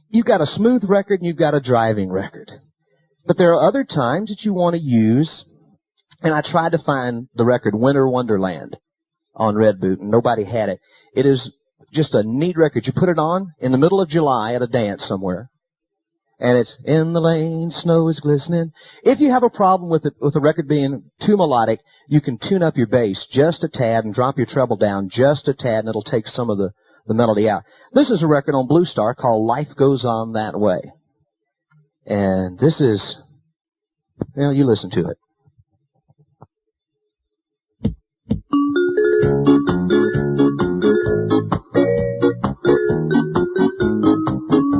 you've got a smooth record and you've got a driving record. But there are other times that you want to use, and I tried to find the record Winter Wonderland on Red Boot, and nobody had it. It is just a neat record. You put it on in the middle of July at a dance somewhere, and it's in the lane, snow is glistening. If you have a problem with the record being too melodic, you can tune up your bass just a tad and drop your treble down just a tad, and it'll take some of the melody out. This is a record on Blue Star called Life Goes On That Way. And this is, well, you listen to it.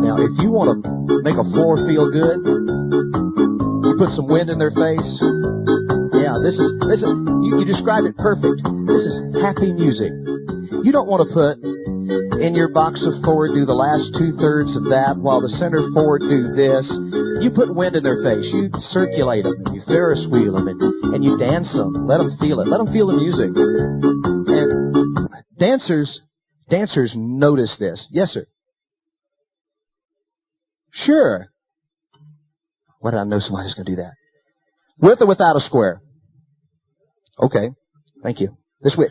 Now, if you want to make a floor feel good, you put some wind in their face. Yeah, this is you described it perfect. This is happy music. You don't want to put in your box of 4, do the last 2/3 of that, while the center 4 do this. You put wind in their face. You circulate them, and you Ferris wheel them, and you dance them. Let them feel it. Let them feel the music. And dancers notice this. Yes, sir. Sure. What did I know? Somebody's going to do that. With or without a square? Okay. Thank you. This way.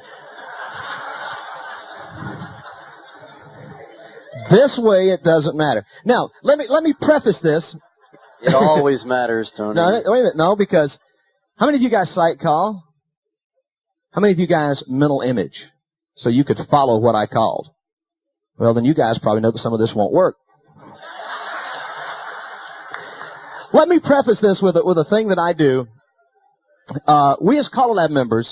This way, it doesn't matter. Now, let me preface this. It always matters, Tony. No, wait a minute. No, because how many of you guys sight call? How many of you guys mental image? So you could follow what I called. Well, then you guys probably know that some of this won't work. Let me preface this with a thing that I do. We as CALLERLAB members,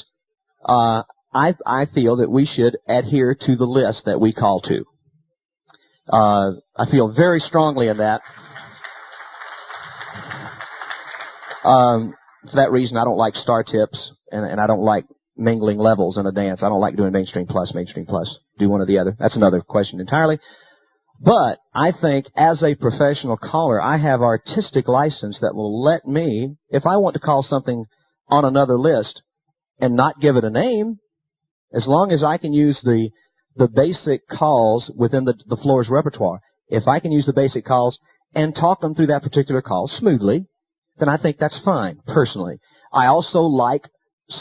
I feel that we should adhere to the list that we call to. I feel very strongly in that. For that reason, I don't like star tips, and I don't like mingling levels in a dance. I don't like doing mainstream plus, do one or the other. That's another question entirely. But I think as a professional caller, I have artistic license that will let me, if I want to call something on another list and not give it a name, as long as I can use the basic calls within the floor's repertoire, if I can use the basic calls and talk them through that particular call smoothly, then I think that's fine, personally. I also like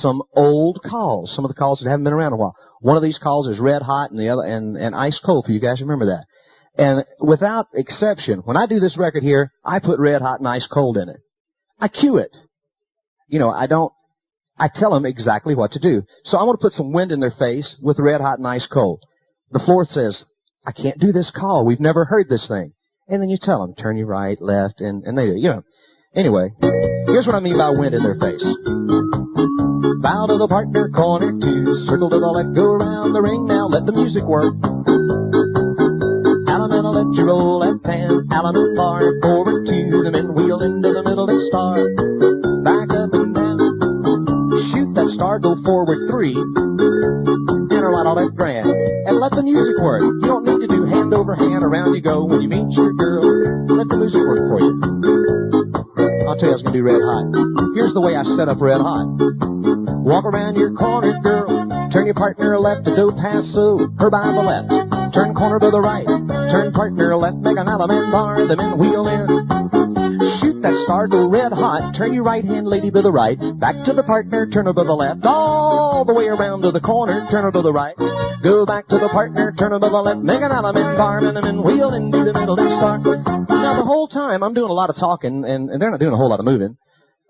some old calls, some of the calls that haven't been around a while. One of these calls is Red Hot and the other and Ice Cold, for you guys remember that. And without exception, when I do this record here, I put Red Hot and Ice Cold in it. I cue it. You know, I tell them exactly what to do. So I want to put some wind in their face with Red Hot and Ice Cold. The floor says, I can't do this call. We've never heard this thing. And then you tell them, turn your right, left, and they do, you know. Anyway, here's what I mean by wind in their face. Bow to the partner, corner two, circle to the left, go around the ring, now let the music work. Element, let you roll left hand, element bar, forward two, the men wheel into the middle and star. Back up and down, shoot that star, go forward 3, enter line on left grand, and let the music work. You don't need to do hand over hand, around you go when you meet your girl. Let the music work for you. I'll tell you I was going to do Red Hot. Here's the way I set up Red Hot. Walk around your corner, girl. Turn your partner left to do paso. Her by the left. Turn corner to the right. turn partner left, make an element bar, the men wheel in. Shoot that star, go red hot, turn your right hand lady to the right, back to the partner, turn her to the left, all the way around to the corner, turn her to the right, go back to the partner, turn her to the left, make an element bar, and the men wheel into the middle and star. Now the whole time I'm doing a lot of talking, and they're not doing a whole lot of moving,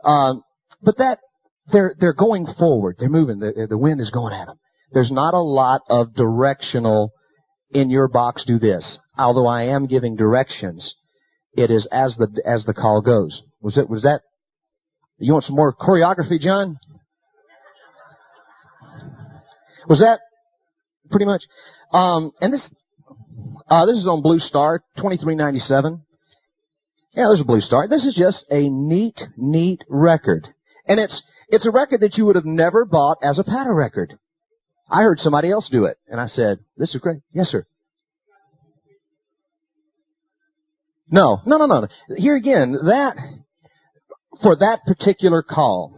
but that they're going forward, they're moving, the wind is going at them. There's not a lot of directional in your box do this. Although I am giving directions, it is as the call goes. Was that? You want some more choreography, John? Was that pretty much? And this is on Blue Star, 23.97. Yeah, there's a Blue Star. This is just a neat record, and it's a record that you would have never bought as a patter record. I heard somebody else do it, and I said, "This is great." Yes, sir. No. Here again, for that particular call,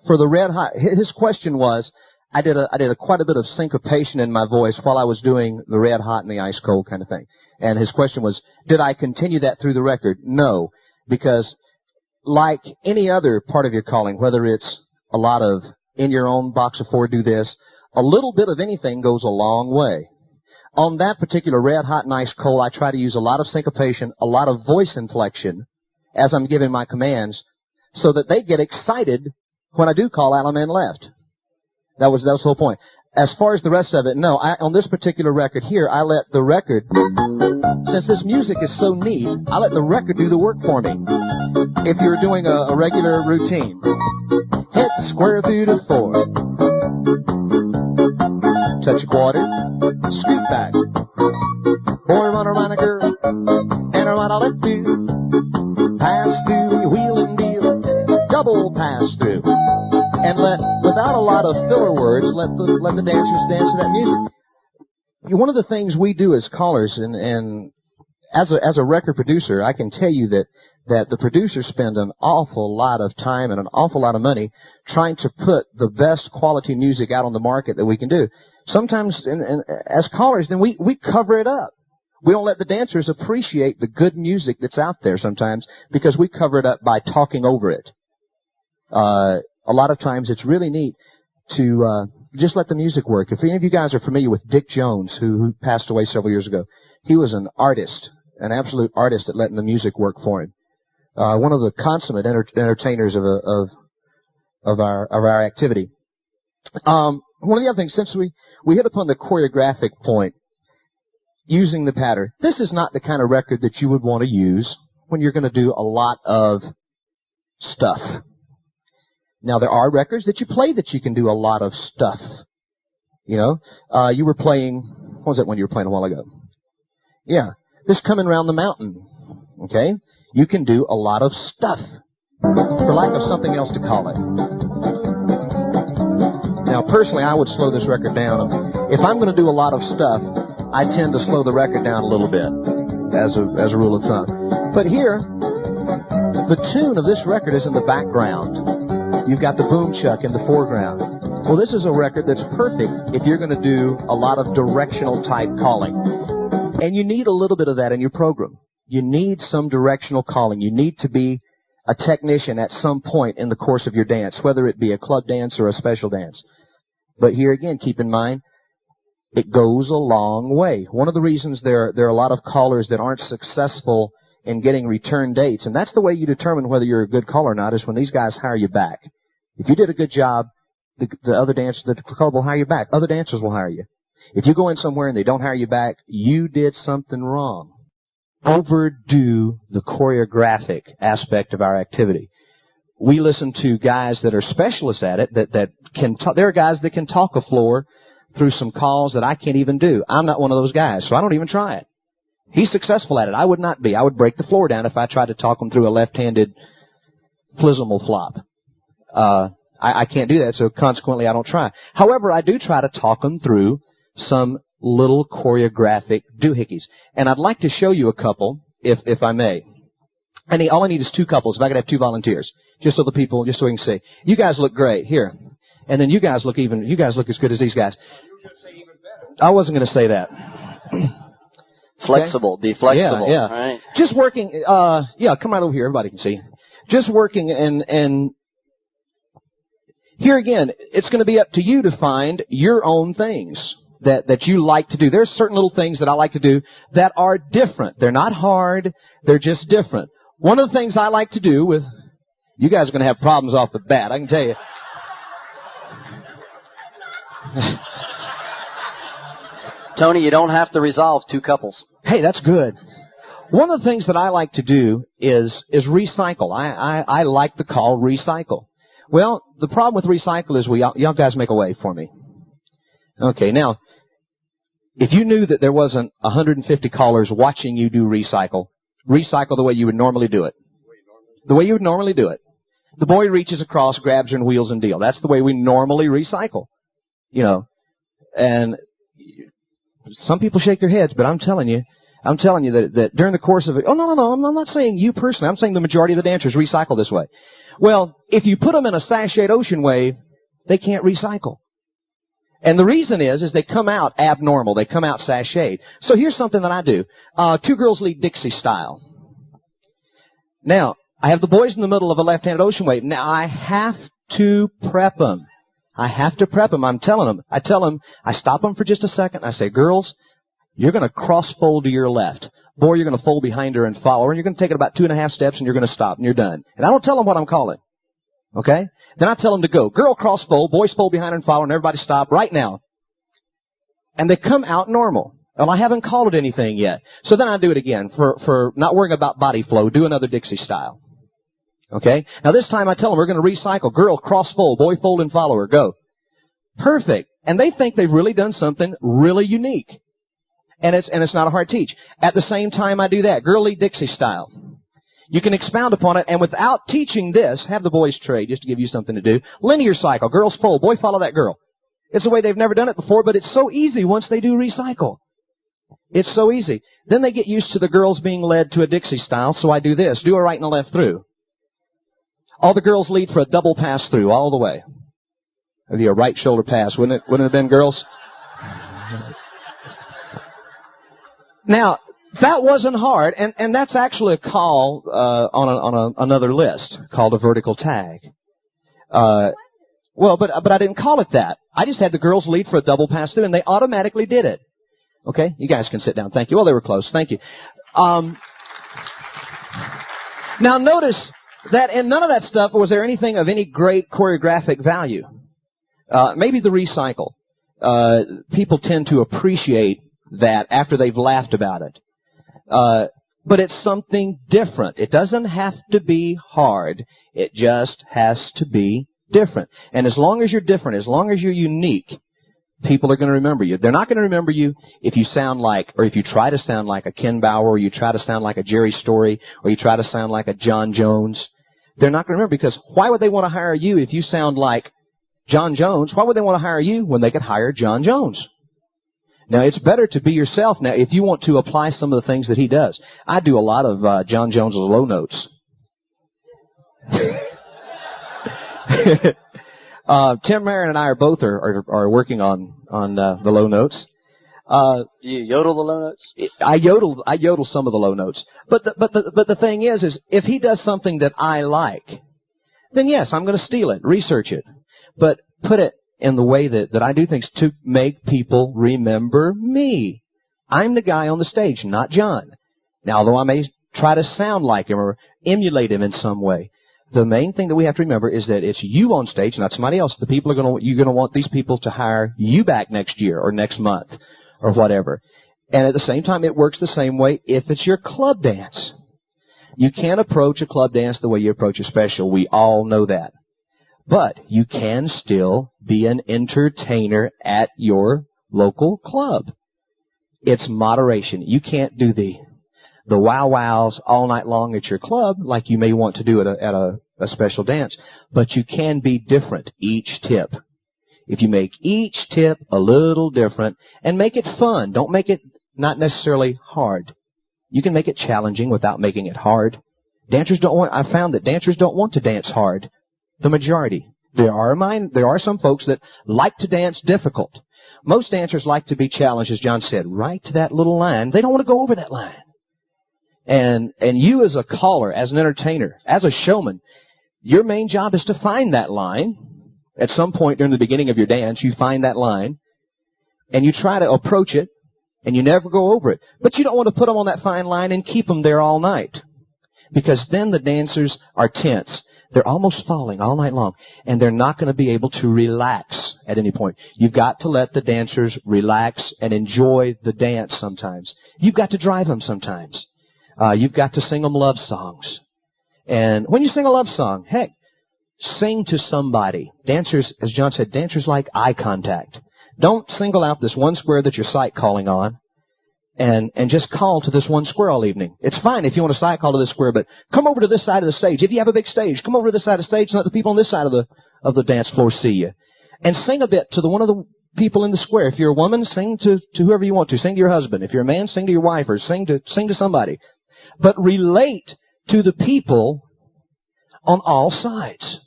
for the red hot, his question was, I did quite a bit of syncopation in my voice while I was doing the red hot and the ice cold kind of thing. And his question was, did I continue that through the record? No, because like any other part of your calling, whether it's a lot of in your own box of four do this, a little bit of anything goes a long way. On that particular red hot and ice cold, I try to use a lot of syncopation, a lot of voice inflection as I'm giving my commands so that they get excited when I do call out on men left. That was the whole point. As far as the rest of it, no, on this particular record here, I let the record, since this music is so neat, I let the record do the work for me. If you're doing a regular routine, head square through to 4. Touch a quarter, scoot back. Boy, run around a girl, and around a left through. Pass through, wheel and deal, double pass through. And without a lot of filler words, let the dancers dance to that music. One of the things we do as callers, and as a record producer, I can tell you that the producers spend an awful lot of time and an awful lot of money trying to put the best quality music out on the market that we can do. Sometimes, as callers, then we cover it up. We don't let the dancers appreciate the good music that's out there sometimes because we cover it up by talking over it. A lot of times it's really neat to just let the music work. If any of you guys are familiar with Dick Jones, who passed away several years ago, he was an artist, an absolute artist at letting the music work for him. One of the consummate entertainers of our activity. One of the other things, since we hit upon the choreographic point, using the pattern, this is not the kind of record that you would want to use when you're going to do a lot of stuff. Now, there are records that you play that you can do a lot of stuff. You know, you were playing, what was that one you were playing a while ago? Yeah, this Coming Round the Mountain, okay? You can do a lot of stuff, for lack of something else to call it. Now, personally, I would slow this record down. If I'm going to do a lot of stuff, I tend to slow the record down a little bit, as a rule of thumb. But here, the tune of this record is in the background. You've got the boom chuck in the foreground. Well, this is a record that's perfect if you're going to do a lot of directional type calling. And you need a little bit of that in your program. You need some directional calling. You need to be a technician at some point in the course of your dance, whether it be a club dance or a special dance. But here again, keep in mind, it goes a long way. One of the reasons there are a lot of callers that aren't successful in getting return dates, and that's the way you determine whether you're a good caller or not, is when these guys hire you back. If you did a good job, the other dancers, the club will hire you back. Other dancers will hire you. If you go in somewhere and they don't hire you back, you did something wrong. Overdo the choreographic aspect of our activity. We listen to guys that are specialists at it, that can talk. There are guys that can talk a floor through some calls that I can't even do. I'm not one of those guys, so I don't even try it. He's successful at it. I would not be. I would break the floor down if I tried to talk him through a left-handed flismal flop. I can't do that, so consequently I don't try. However, I do try to talk them through some little choreographic doohickeys. And I'd like to show you a couple, if I may. All I need is two couples, if I could have two volunteers, just so we can see. You guys look great. Here. And then you guys look as good as these guys. I wasn't going to say that. Flexible. Okay? Be flexible. Yeah. Right. Just working, come right over here. Everybody can see. Just working and here again, it's going to be up to you to find your own things that you like to do. There's certain little things that I like to do that are different. They're not hard. They're just different. One of the things I like to do with, you guys are going to have problems off the bat, I can tell you. Tony, you don't have to resolve two couples. Hey, that's good. One of the things that I like to do is recycle. I like the call recycle. Well, the problem with recycle is y'all guys make a way for me. Okay, now, if you knew that there wasn't 150 callers watching you do recycle the way you would normally do it. The way you would normally do it. The boy reaches across, grabs her, and wheels and deal. That's the way we normally recycle. You know, and some people shake their heads, but I'm telling you that during the course of it, no, I'm not saying you personally. I'm saying the majority of the dancers recycle this way. Well, if you put them in a sashayed ocean wave, they can't recycle. And the reason is they come out abnormal. They come out sashayed. So here's something that I do. Two girls lead Dixie style. Now, I have the boys in the middle of a left-handed ocean wave. Now, I have to prep them. I tell them, I stop them for just a second. I say, girls, you're going to cross-fold to your left. Boy, you're going to fold behind her and follow her. And you're going to take it about 2.5 steps, and you're going to stop, and you're done. And I don't tell them what I'm calling. Okay? Then I tell them to go. Girl cross-fold, boys fold behind her and follow, and everybody stop right now. And they come out normal. Well, I haven't called it anything yet. So then I do it again. For not worrying about body flow, do another Dixie style. Okay? Now this time I tell them we're going to recycle. Girl cross-fold, boy fold and follow her. Go. Perfect. And they think they've really done something really unique. And it's not a hard teach. At the same time I do that, girl lead Dixie style. You can expound upon it, and without teaching this, have the boys trade, just to give you something to do. Linear cycle, girls fold, boy follow that girl. It's a way they've never done it before, but it's so easy once they do recycle. It's so easy. Then they get used to the girls being led to a Dixie style, so I do this, do a right and a left through. All the girls lead for a double pass through, all the way. It'd be a right shoulder pass, wouldn't it have been, girls? Now, that wasn't hard, and that's actually a call on another list called a vertical tag. Well, but I didn't call it that. I just had the girls lead for a double pass through, and they automatically did it. Okay, you guys can sit down. Thank you. Well, they were close. Thank you. Now, notice that in none of that stuff was there anything of any great choreographic value. Maybe the recycle. People tend to appreciate that after they've laughed about it. But it's something different. It doesn't have to be hard. It just has to be different. And as long as you're different, as long as you're unique, people are going to remember you. They're not going to remember you if you sound like, or if you try to sound like a Ken Bauer, or you try to sound like a Jerry Story, or you try to sound like a John Jones. They're not going to remember, because why would they want to hire you if you sound like John Jones? Why would they want to hire you when they could hire John Jones? Now, it's better to be yourself. Now, if you want to apply some of the things that he does, I do a lot of John Jones' low notes. Tim Marin and I are both are working on the low notes. Do you yodel the low notes? I yodel some of the low notes. But the thing is if he does something that I like, then yes, I'm going to steal it, research it, but put it in the way that I do things to make people remember me. I'm the guy on the stage, not John. Now, although I may try to sound like him or emulate him in some way, the main thing that we have to remember is that it's you on stage, not somebody else. The people you're going to want these people to hire you back next year or next month or whatever. And at the same time, it works the same way if it's your club dance. You can't approach a club dance the way you approach a special. We all know that. But you can still be an entertainer at your local club. It's moderation. You can't do the wow-wows all night long at your club like you may want to do at a special dance. But you can be different each tip. If you make each tip a little different and make it fun, don't make it not necessarily hard. You can make it challenging without making it hard. I found that dancers don't want to dance hard. The majority. There are some folks that like to dance difficult. Most dancers like to be challenged, as John said, right to that little line. They don't want to go over that line. And you as a caller, as an entertainer, as a showman, your main job is to find that line. At some point during the beginning of your dance, you find that line, and you try to approach it, and you never go over it. But you don't want to put them on that fine line and keep them there all night, because then the dancers are tense. They're almost falling all night long, and they're not going to be able to relax at any point. You've got to let the dancers relax and enjoy the dance sometimes. You've got to drive them sometimes. You've got to sing them love songs. And when you sing a love song, heck, sing to somebody. Dancers, as John said, dancers like eye contact. Don't single out this one square that you're sight calling on and just call to this one square all evening. It's fine if you want to sight call to this square, but come over to this side of the stage. If you have a big stage, come over to this side of the stage and let the people on this side of the dance floor see you. And sing a bit to one of the people in the square. If you're a woman, sing to whoever you want to. Sing to your husband. If you're a man, sing to your wife or sing to somebody. But relate to the people on all sides.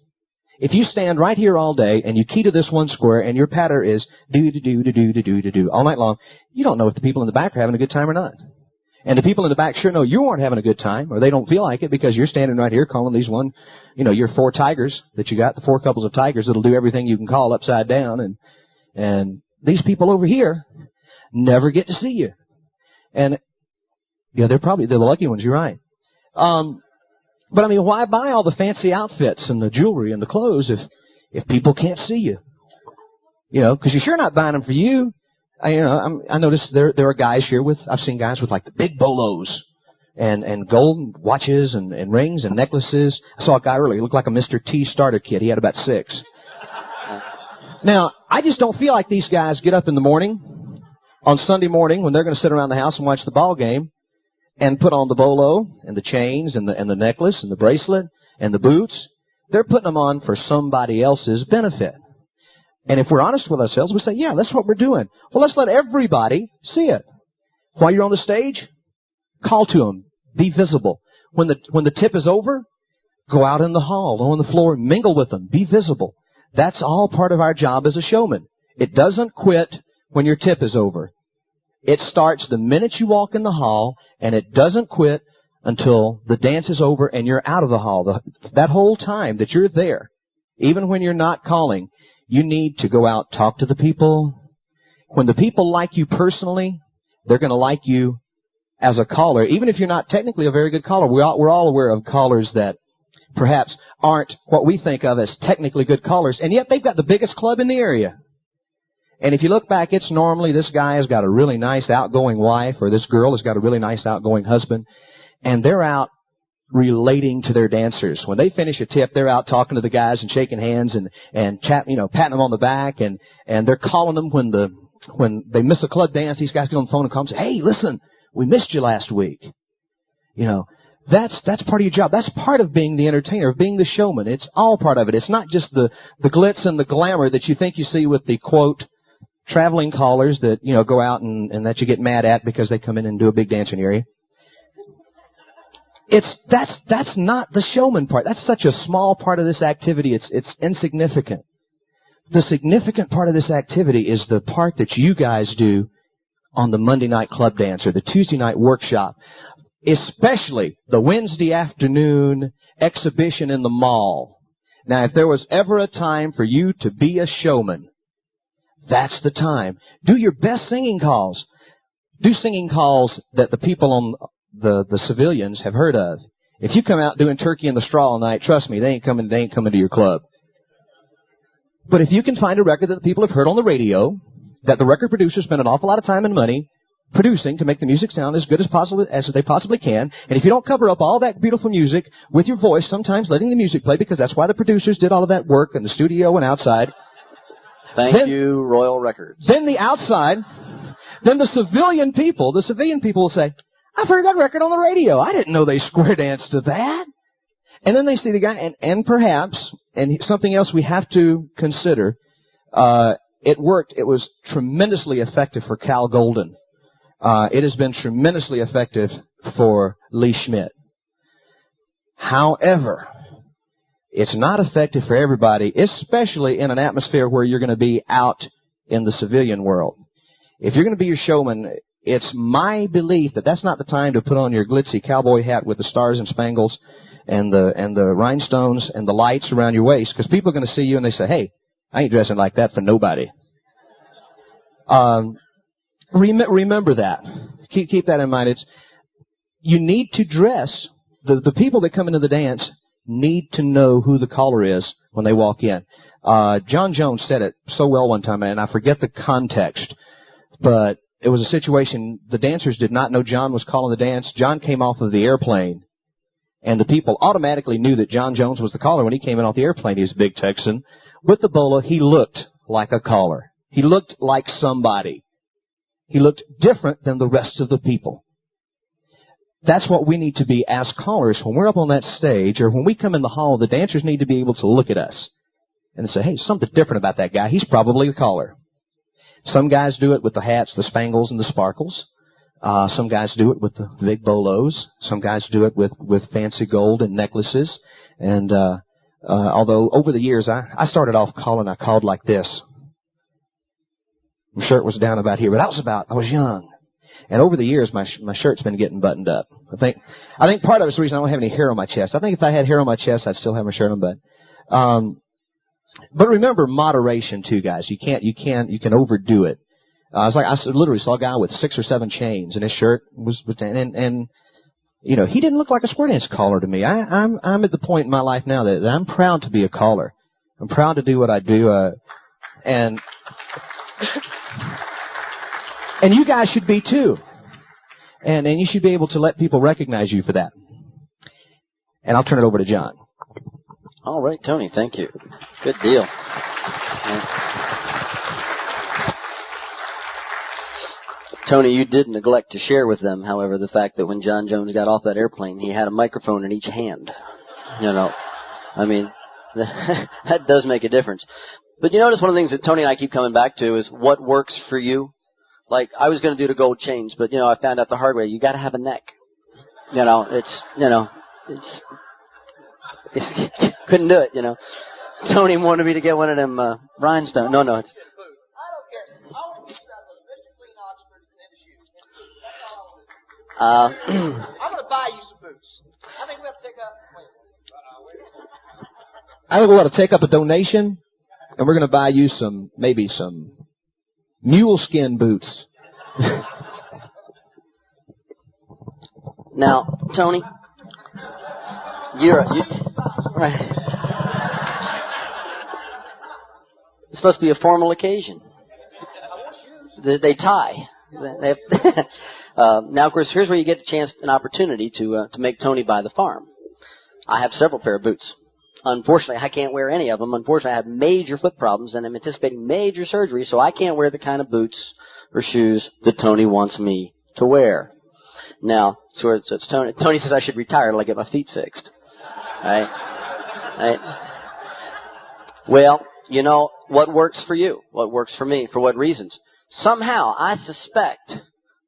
If you stand right here all day and you key to this one square and your patter is do all night long, you don't know if the people in the back are having a good time or not. And the people in the back sure know you aren't having a good time, or they don't feel like it, because you're standing right here calling these your 4 tigers that you got, the 4 couples of tigers that'll do everything you can call upside down, and these people over here never get to see you. And yeah, they're the lucky ones, you're right. But I mean, why buy all the fancy outfits and the jewelry and the clothes if people can't see you? Because you're sure not buying them for you. I noticed there are guys here I've seen guys with like the big bolos and gold watches and rings and necklaces. I saw a guy earlier, he looked like a Mr. T starter kit. He had about 6. Now, I just don't feel like these guys get up in the morning, on Sunday morning, when they're going to sit around the house and watch the ball game, and put on the bolo and the chains and the necklace and the bracelet and the boots. They're putting them on for somebody else's benefit. And if we're honest with ourselves, we say, yeah, that's what we're doing. Well, let's let everybody see it. While you're on the stage, call to them. Be visible. When the tip is over, go out in the hall, on the floor, mingle with them. Be visible. That's all part of our job as a showman. It doesn't quit when your tip is over. It starts the minute you walk in the hall, and it doesn't quit until the dance is over and you're out of the hall. That whole time that you're there, even when you're not calling, you need to go out, talk to the people. When the people like you personally, they're going to like you as a caller. Even if you're not technically a very good caller, we're all aware of callers that perhaps aren't what we think of as technically good callers, and yet they've got the biggest club in the area. And if you look back, it's normally this guy has got a really nice outgoing wife, or this girl has got a really nice outgoing husband, and they're out relating to their dancers. When they finish a tip, they're out talking to the guys and shaking hands and patting them on the back, and they're calling them when they miss a club dance. These guys get on the phone and call them and say, hey, listen, we missed you last week. That's part of your job. That's part of being the entertainer, of being the showman. It's all part of it. It's not just the glitz and the glamour that you think you see with the, quote, traveling callers that, go out and that you get mad at because they come in and do a big dance in your area. That's not the showman part. That's such a small part of this activity. It's insignificant. The significant part of this activity is the part that you guys do on the Monday night club dance or the Tuesday night workshop, especially the Wednesday afternoon exhibition in the mall. Now, if there was ever a time for you to be a showman, that's the time. Do your best singing calls. Do singing calls that the people on the civilians have heard of. If you come out doing Turkey in the Straw all night, trust me, they ain't coming to your club. But if you can find a record that the people have heard on the radio, that the record producers spend an awful lot of time and money producing to make the music sound as good as they possibly can, and if you don't cover up all that beautiful music with your voice, sometimes letting the music play, because that's why the producers did all of that work in the studio and outside. Thank you, Royal Records. Then the civilian people will say, I've heard that record on the radio. I didn't know they square danced to that. And then they see the guy, and perhaps, and something else we have to consider, it worked. It was tremendously effective for Cal Golden. It has been tremendously effective for Lee Schmidt. However, it's not effective for everybody, especially in an atmosphere where you're going to be out in the civilian world. If you're going to be your showman, it's my belief that that's not the time to put on your glitzy cowboy hat with the stars and spangles and the rhinestones and the lights around your waist, because people are going to see you and they say, hey, I ain't dressing like that for nobody. Remember that. Keep that in mind. You need to dress. The people that come into the dance need to know who the caller is when they walk in. John Jones said it so well one time, and I forget the context, but it was a situation, the dancers did not know John was calling the dance. John came off of the airplane, and the people automatically knew that John Jones was the caller when he came in off the airplane. He was a big Texan. With the bolo, he looked like a caller. He looked like somebody. He looked different than the rest of the people. That's what we need to be as callers. When we're up on that stage or when we come in the hall, the dancers need to be able to look at us and say, hey, something different about that guy. He's probably the caller. Some guys do it with the hats, the spangles, and the sparkles. Some guys do it with the big bolos. Some guys do it with fancy gold and necklaces. And although over the years, I started off calling, I called like this. My shirt was down about here, but I was young. And over the years, my shirt's been getting buttoned up. I think part of it's the reason I don't have any hair on my chest. I think if I had hair on my chest, I'd still have my shirt unbuttoned. But remember moderation too, guys. You can overdo it. I literally saw a guy with 6 or 7 chains, and his shirt was, and you know, he didn't look like a square dance caller to me. I'm at the point in my life now that I'm proud to be a caller. I'm proud to do what I do, and you guys should be too. And you should be able to let people recognize you for that. And I'll turn it over to John. All right, Tony, thank you. Good deal. Tony, you did neglect to share with them, however, the fact that when John Jones got off that airplane, he had a microphone in each hand. You know, I mean, that does make a difference. But you notice one of the things that Tony and I keep coming back to is what works for you. Like, I was going to do the gold chains, but, you know, I found out the hard way. You got to have a neck. You know, couldn't do it, you know. Tony wanted me to get one of them rhinestones. No. I don't care. I want to strap those Mr. Clean Oxfords and the shoes. That's all I want to do. I'm going to buy you some boots. I think we have to take up. I think we ought to take up a donation, and we're going to buy you maybe some mule skin boots. Now, Tony, you're right. It's supposed to be a formal occasion. They tie. Now, of course, here's where you get an opportunity to make Tony buy the farm. I have several pair of boots. Unfortunately, I can't wear any of them. Unfortunately, I have major foot problems, and I'm anticipating major surgery, so I can't wear the kind of boots or shoes that Tony wants me to wear. Now, so it's Tony. Tony says I should retire till I get my feet fixed. Right? Well, you know, what works for you? What works for me? For what reasons? Somehow, I suspect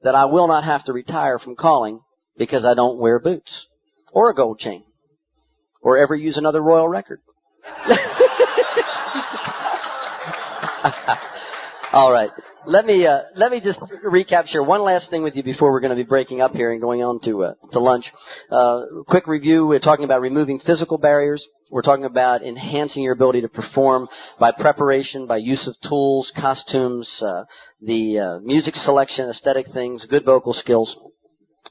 that I will not have to retire from calling because I don't wear boots or a gold chain or ever use another Royal record. All right. Let me just recap, share one last thing with you before we're going to be breaking up here and going on to lunch. Quick review. We're talking about removing physical barriers. We're talking about enhancing your ability to perform by preparation, by use of tools, costumes, the music selection, aesthetic things, good vocal skills.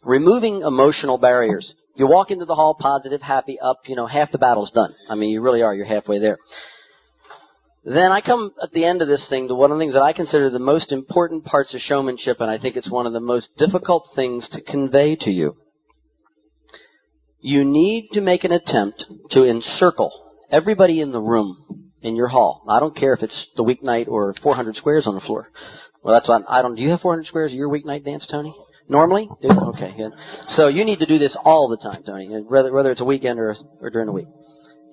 Removing emotional barriers. You walk into the hall positive, happy, up, you know, half the battle's done. I mean, you really are. You're halfway there. Then I come at the end of this thing to one of the things that I consider the most important parts of showmanship, and I think it's one of the most difficult things to convey to you. You need to make an attempt to encircle everybody in the room in your hall. I don't care if it's the weeknight or 400 squares on the floor. Well, that's what I don't. Do you have 400 squares at your weeknight dance, Tony? Normally? Okay, good. So you need to do this all the time, Tony, whether it's a weekend or during the week.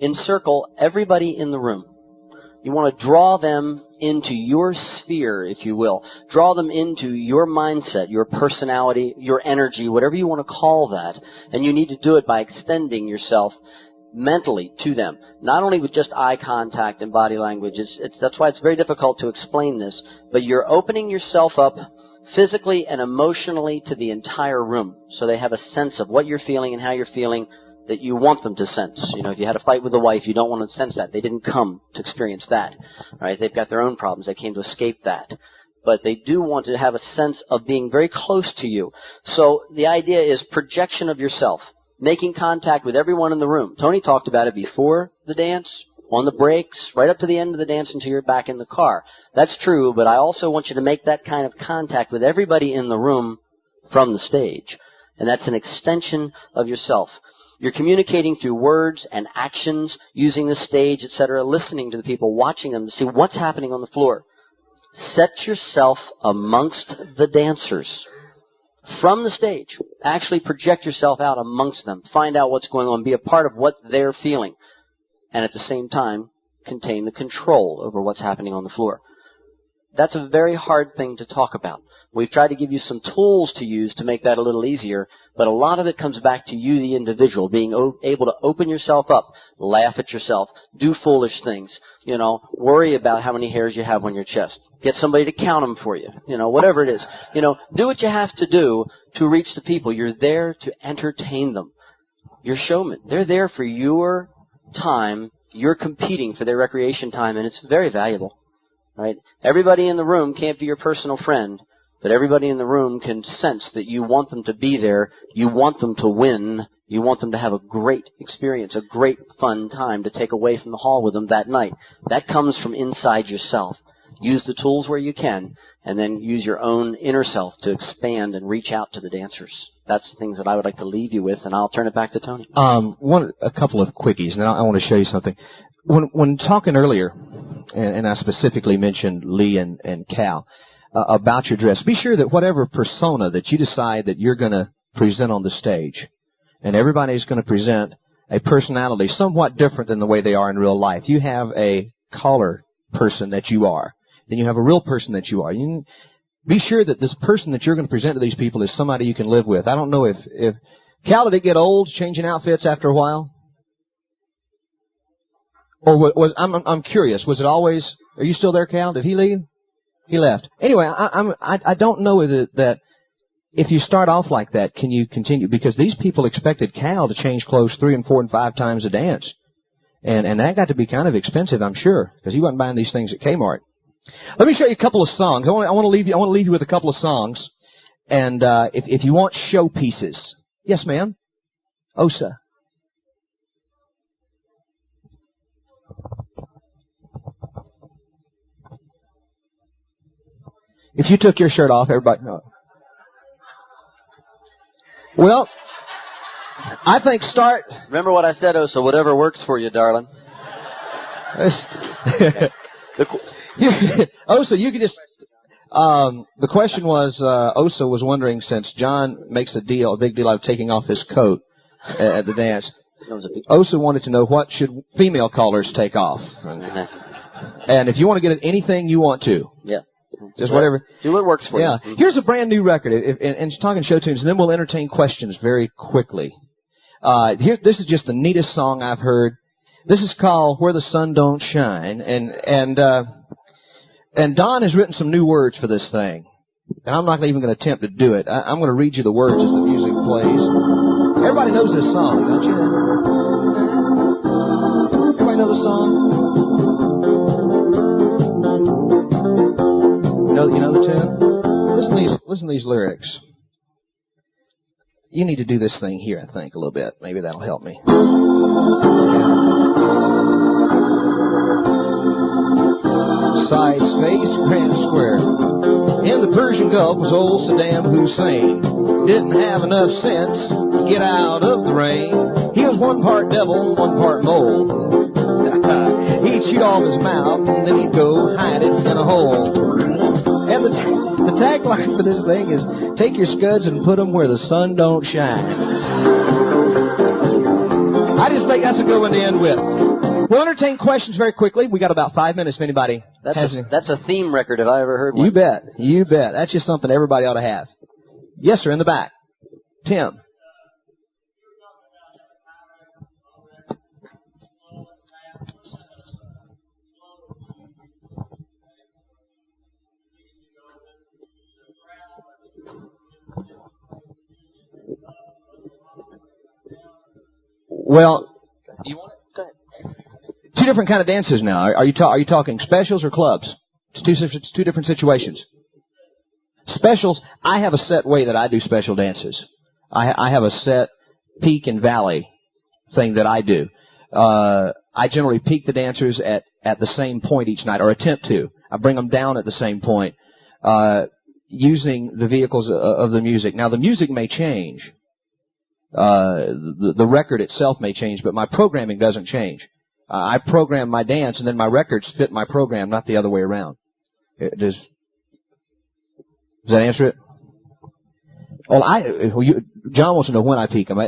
Encircle everybody in the room. You want to draw them into your sphere, if you will. Draw them into your mindset, your personality, your energy, whatever you want to call that. And you need to do it by extending yourself mentally to them, not only with just eye contact and body language. That's why it's very difficult to explain this, but you're opening yourself up physically and emotionally to the entire room, so they have a sense of what you're feeling and how you're feeling that you want them to sense. You know, if you had a fight with a wife, you don't want to sense that. They didn't come to experience that, right? They've got their own problems. They came to escape that. But they do want to have a sense of being very close to you. So the idea is projection of yourself, making contact with everyone in the room. Tony talked about it before the dance, on the breaks, right up to the end of the dance until you're back in the car. That's true, but I also want you to make that kind of contact with everybody in the room from the stage. And that's an extension of yourself. You're communicating through words and actions, using the stage, etc., listening to the people, watching them to see what's happening on the floor. Set yourself amongst the dancers. From the stage, actually project yourself out amongst them. Find out what's going on. Be a part of what they're feeling. And at the same time, contain the control over what's happening on the floor. That's a very hard thing to talk about. We've tried to give you some tools to use to make that a little easier, but a lot of it comes back to you, the individual, being able to open yourself up, laugh at yourself, do foolish things, you know, worry about how many hairs you have on your chest, get somebody to count them for you, you know, whatever it is. You know, do what you have to do to reach the people. You're there to entertain them. You're showmen. They're there for your time. You're competing for their recreation time, and it's very valuable. Right? Everybody in the room can't be your personal friend, but everybody in the room can sense that you want them to be there, you want them to win, you want them to have a great experience, a great fun time to take away from the hall with them that night. That comes from inside yourself. Use the tools where you can, and then use your own inner self to expand and reach out to the dancers. That's the things that I would like to leave you with, and I'll turn it back to Tony. A couple of quickies, and I want to show you something. When talking earlier, and I specifically mentioned Lee and Cal, about your dress, be sure that whatever persona that you decide that you're going to present on the stage, and everybody's going to present a personality somewhat different than the way they are in real life. You have a caller person that you are, then you have a real person that you are. You be sure that this person that you're going to present to these people is somebody you can live with. I don't know if Cal, did it get old changing outfits after a while? Or I'm curious, was it always, are you still there, Cal? Did he leave? He left. Anyway, I don't know that if you start off like that, can you continue? Because these people expected Cal to change clothes 3 and 4 and 5 times a dance. And that got to be kind of expensive, I'm sure, because he wasn't buying these things at Kmart. Let me show you a couple of songs. I want to leave you with a couple of songs. And if you want showpieces. Yes, ma'am. Osa. If you took your shirt off, everybody... No. Well, I think start... Remember what I said, Osa, whatever works for you, darling. Osa, you could just... the question was, Osa was wondering, since John makes a big deal out of taking off his coat at the dance, Osa wanted to know what should female callers take off. And if you want to get anything you want to. Yeah. Just whatever. Do what works for you. Yeah. Here's a brand new record, and talking show tunes, and then we'll entertain questions very quickly. This is just the neatest song I've heard. This is called Where the Sun Don't Shine, and Don has written some new words for this thing. And I'm not even going to attempt to do it. I'm going to read you the words as the music plays. Everybody knows this song, don't you? Everybody know the song? You know the tune? Listen to these lyrics. You need to do this thing here, I think, a little bit. Maybe that'll help me. Side space, grand square. In the Persian Gulf was old Saddam Hussein. Didn't have enough sense to get out of the rain. He was one part devil, one part mole. He'd shoot off his mouth, and then he'd go hide it in a hole. And the tagline for this thing is, take your scuds and put them where the sun don't shine. I just think that's a good one to end with. We'll entertain questions very quickly. We got about 5 minutes if anybody has any. That's a theme record if I ever heard one. You bet. You bet. That's just something everybody ought to have. Yes, sir, in the back. Tim. Well, you want it? Go ahead. Two different kind of dances now. Are you talking specials or clubs? It's two different situations. Specials, I have a set way that I do special dances. I have a set peak and valley thing that I do. I generally peak the dancers at the same point each night, or attempt to. I bring them down at the same point, using the vehicles of the music. Now, the music may change. The record itself may change, but my programming doesn't change. I program my dance, and then my records fit my program, not the other way around. Does that answer it? Well, John wants to know when I peak them.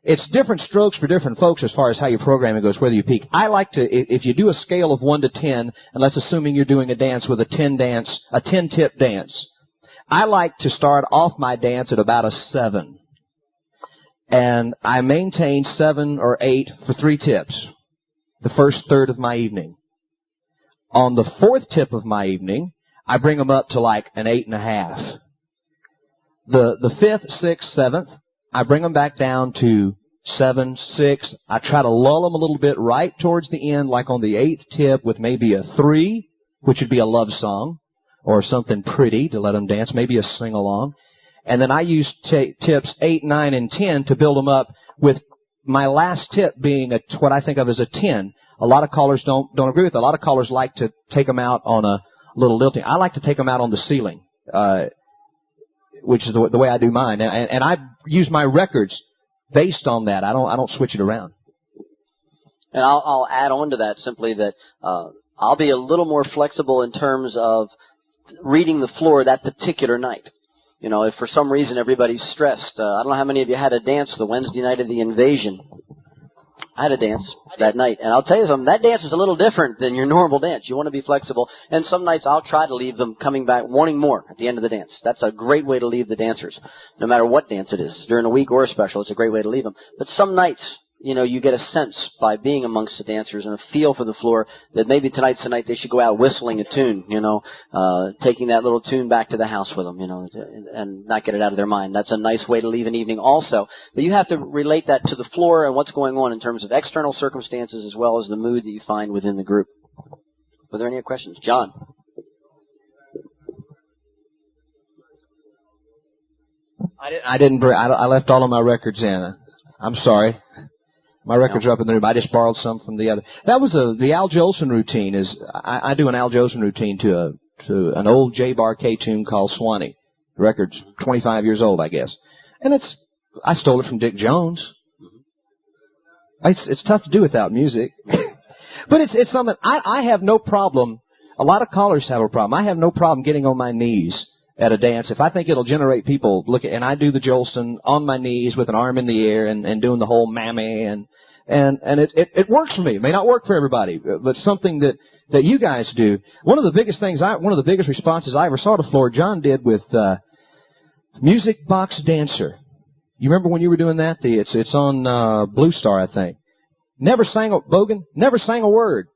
It's different strokes for different folks as far as how your programming goes, whether you peak. I like to, if you do a scale of 1 to 10, and let's assuming you're doing a dance with a 10-tip dance, I like to start off my dance at about a 7. And I maintain 7 or 8 for 3 tips, the first third of my evening. On the 4th tip of my evening, I bring them up to like an 8.5. The 5th, 6th, 7th, I bring them back down to 7, 6. I try to lull them a little bit right towards the end, like on the 8th tip with maybe a 3, which would be a love song, or something pretty to let them dance, maybe a sing-along. And then I use tips 8, 9, and 10 to build them up, with my last tip being what I think of as a 10. A lot of callers don't agree with it. A lot of callers like to take them out on a little lilting. I like to take them out on the ceiling, which is the way I do mine. And I use my records based on that. I don't switch it around. And I'll add on to that simply that I'll be a little more flexible in terms of reading the floor that particular night. You know, if for some reason everybody's stressed, I don't know how many of you had a dance the Wednesday night of the invasion. I had a dance that night, and I'll tell you something, that dance is a little different than your normal dance. You want to be flexible, and some nights I'll try to leave them coming back wanting more at the end of the dance. That's a great way to leave the dancers, no matter what dance it is. During a week or a special, it's a great way to leave them. But some nights, you know, you get a sense by being amongst the dancers and a feel for the floor that maybe tonight's the night they should go out whistling a tune, you know, taking that little tune back to the house with them, you know, and not get it out of their mind. That's a nice way to leave an evening also. But you have to relate that to the floor and what's going on in terms of external circumstances as well as the mood that you find within the group. Were there any other questions? John? I left all of my records in. I'm sorry. My records are up in the room. I just borrowed some from the other. That was the Al Jolson routine. I do an Al Jolson routine to an old J Bar K tune called Swanee. The record's 25 years old, I guess. And I stole it from Dick Jones. It's tough to do without music. But it's something, I have no problem. A lot of callers have a problem. I have no problem getting on my knees at a dance if I think it'll generate people and I do the Jolson on my knees with an arm in the air and doing the whole mammy and it works for me. It may not work for everybody, but something that you guys do. One of the biggest responses I ever saw to the floor, John did with Music Box Dancer. You remember when you were doing that? It's on Blue Star, I think. Never sang a word.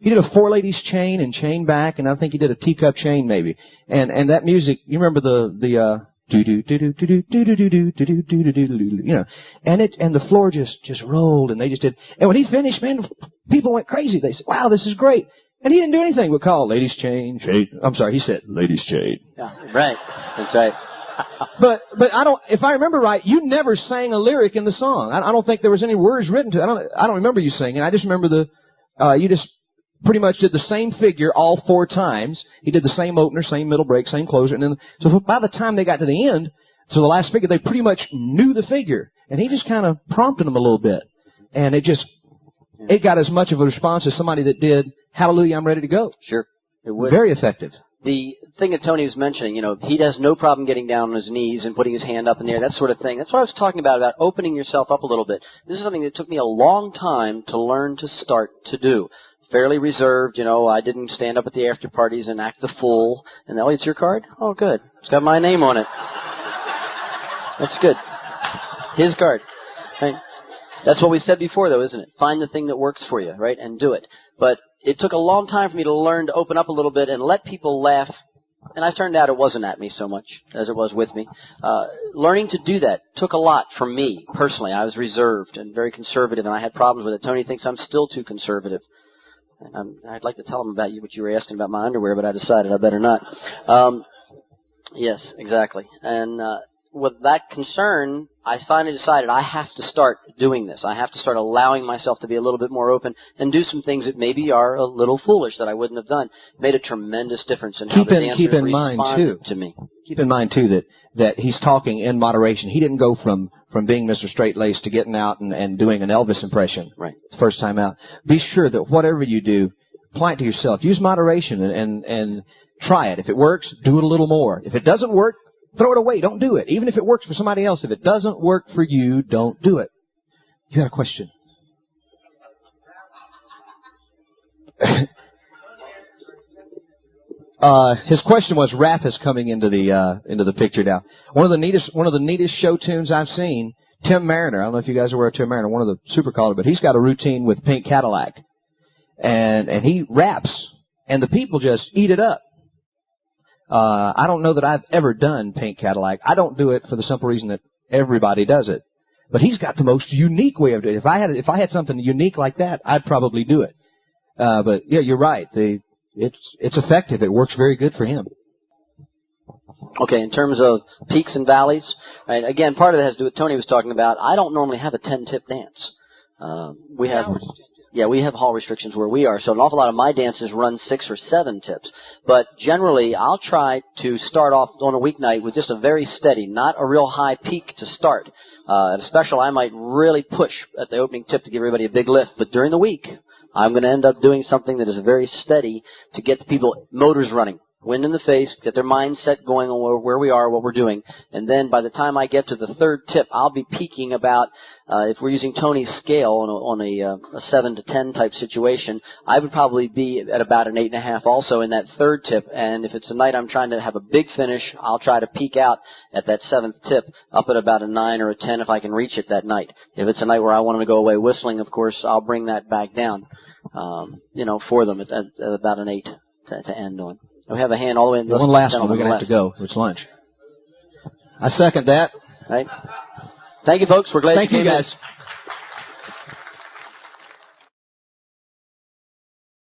He did a 4-ladies chain and chain back, and I think he did a teacup chain maybe. And that music, you remember the do do do do do do do do do do do do do do, you know, and the floor just rolled, and they just did. And when he finished, man, people went crazy. They said, "Wow, this is great." And he didn't do anything but call ladies chain. I'm sorry, he said ladies chain. Yeah, right. That's right. But if I remember right, you never sang a lyric in the song. I don't think there was any words written to it. I don't remember you singing. I just remember you just pretty much did the same figure all 4 times. He did the same opener, same middle break, same closer. And then, so by the time they got to the end, to the last figure, they pretty much knew the figure. And he just kind of prompted them a little bit. And it got as much of a response as somebody that did Hallelujah, I'm Ready to Go. Sure. It would. Very effective. The thing that Tony was mentioning, you know, he has no problem getting down on his knees and putting his hand up in the air, that sort of thing. That's what I was talking about opening yourself up a little bit. This is something that took me a long time to learn to start to do. Fairly reserved, you know, I didn't stand up at the after parties and act the fool. And, oh, it's your card? Oh, good. It's got my name on it. That's good. His card. Right? That's what we said before, though, isn't it? Find the thing that works for you, right, and do it. But it took a long time for me to learn to open up a little bit and let people laugh and I turned out it wasn't at me so much as it was with me. Learning to do that took a lot from me personally. I was reserved and very conservative, and I had problems with it. Tony thinks I'm still too conservative. And I'd like to tell him about what you were asking about my underwear, but I decided I better not. Yes, exactly. And with that concern, I finally decided I have to start doing this. I have to start allowing myself to be a little bit more open and do some things that maybe are a little foolish that I wouldn't have done. Made a tremendous difference in how the dancers responded to me. Keep in mind, too, that he's talking in moderation. He didn't go from being Mr. Straight-Laced to getting out and doing an Elvis impression. Right. First time out. Be sure that whatever you do, apply it to yourself. Use moderation and try it. If it works, do it a little more. If it doesn't work, throw it away. Don't do it. Even if it works for somebody else, if it doesn't work for you, don't do it. You got a question? His question was, Raph is coming into the picture now. One of the neatest show tunes I've seen. Tim Mariner. I don't know if you guys are aware of Tim Mariner, one of the super callers, but he's got a routine with Pink Cadillac, and he raps, and the people just eat it up. I don't know that I've ever done Pink Cadillac. I don't do it for the simple reason that everybody does it. But he's got the most unique way of doing it. If I had something unique like that, I'd probably do it. But yeah, you're right. It's effective. It works very good for him. Okay, in terms of peaks and valleys, right, again, part of it has to do with Tony was talking about. I don't normally have a 10-tip dance. We have hall restrictions where we are, so an awful lot of my dances run 6 or 7 tips. But generally, I'll try to start off on a weeknight with just a very steady, not a real high peak to start. At a special, I might really push at the opening tip to give everybody a big lift. But during the week, I'm going to end up doing something that is very steady to get the people motors running. Wind in the face, get their mindset going on where we are, what we're doing. And then by the time I get to the 3rd tip, I'll be peaking about, if we're using Tony's scale on a 7 to 10 type situation, I would probably be at about an 8.5 also in that 3rd tip. And if it's a night I'm trying to have a big finish, I'll try to peak out at that 7th tip up at about a 9 or a 10 if I can reach it that night. If it's a night where I want them to go away whistling, of course, I'll bring that back down, for them at about an 8 to end on. We have a hand all the way in the one last one. We're going to have to go. It's lunch. I second that. Right. Thank you, folks. We're glad you came in. Thank you, guys.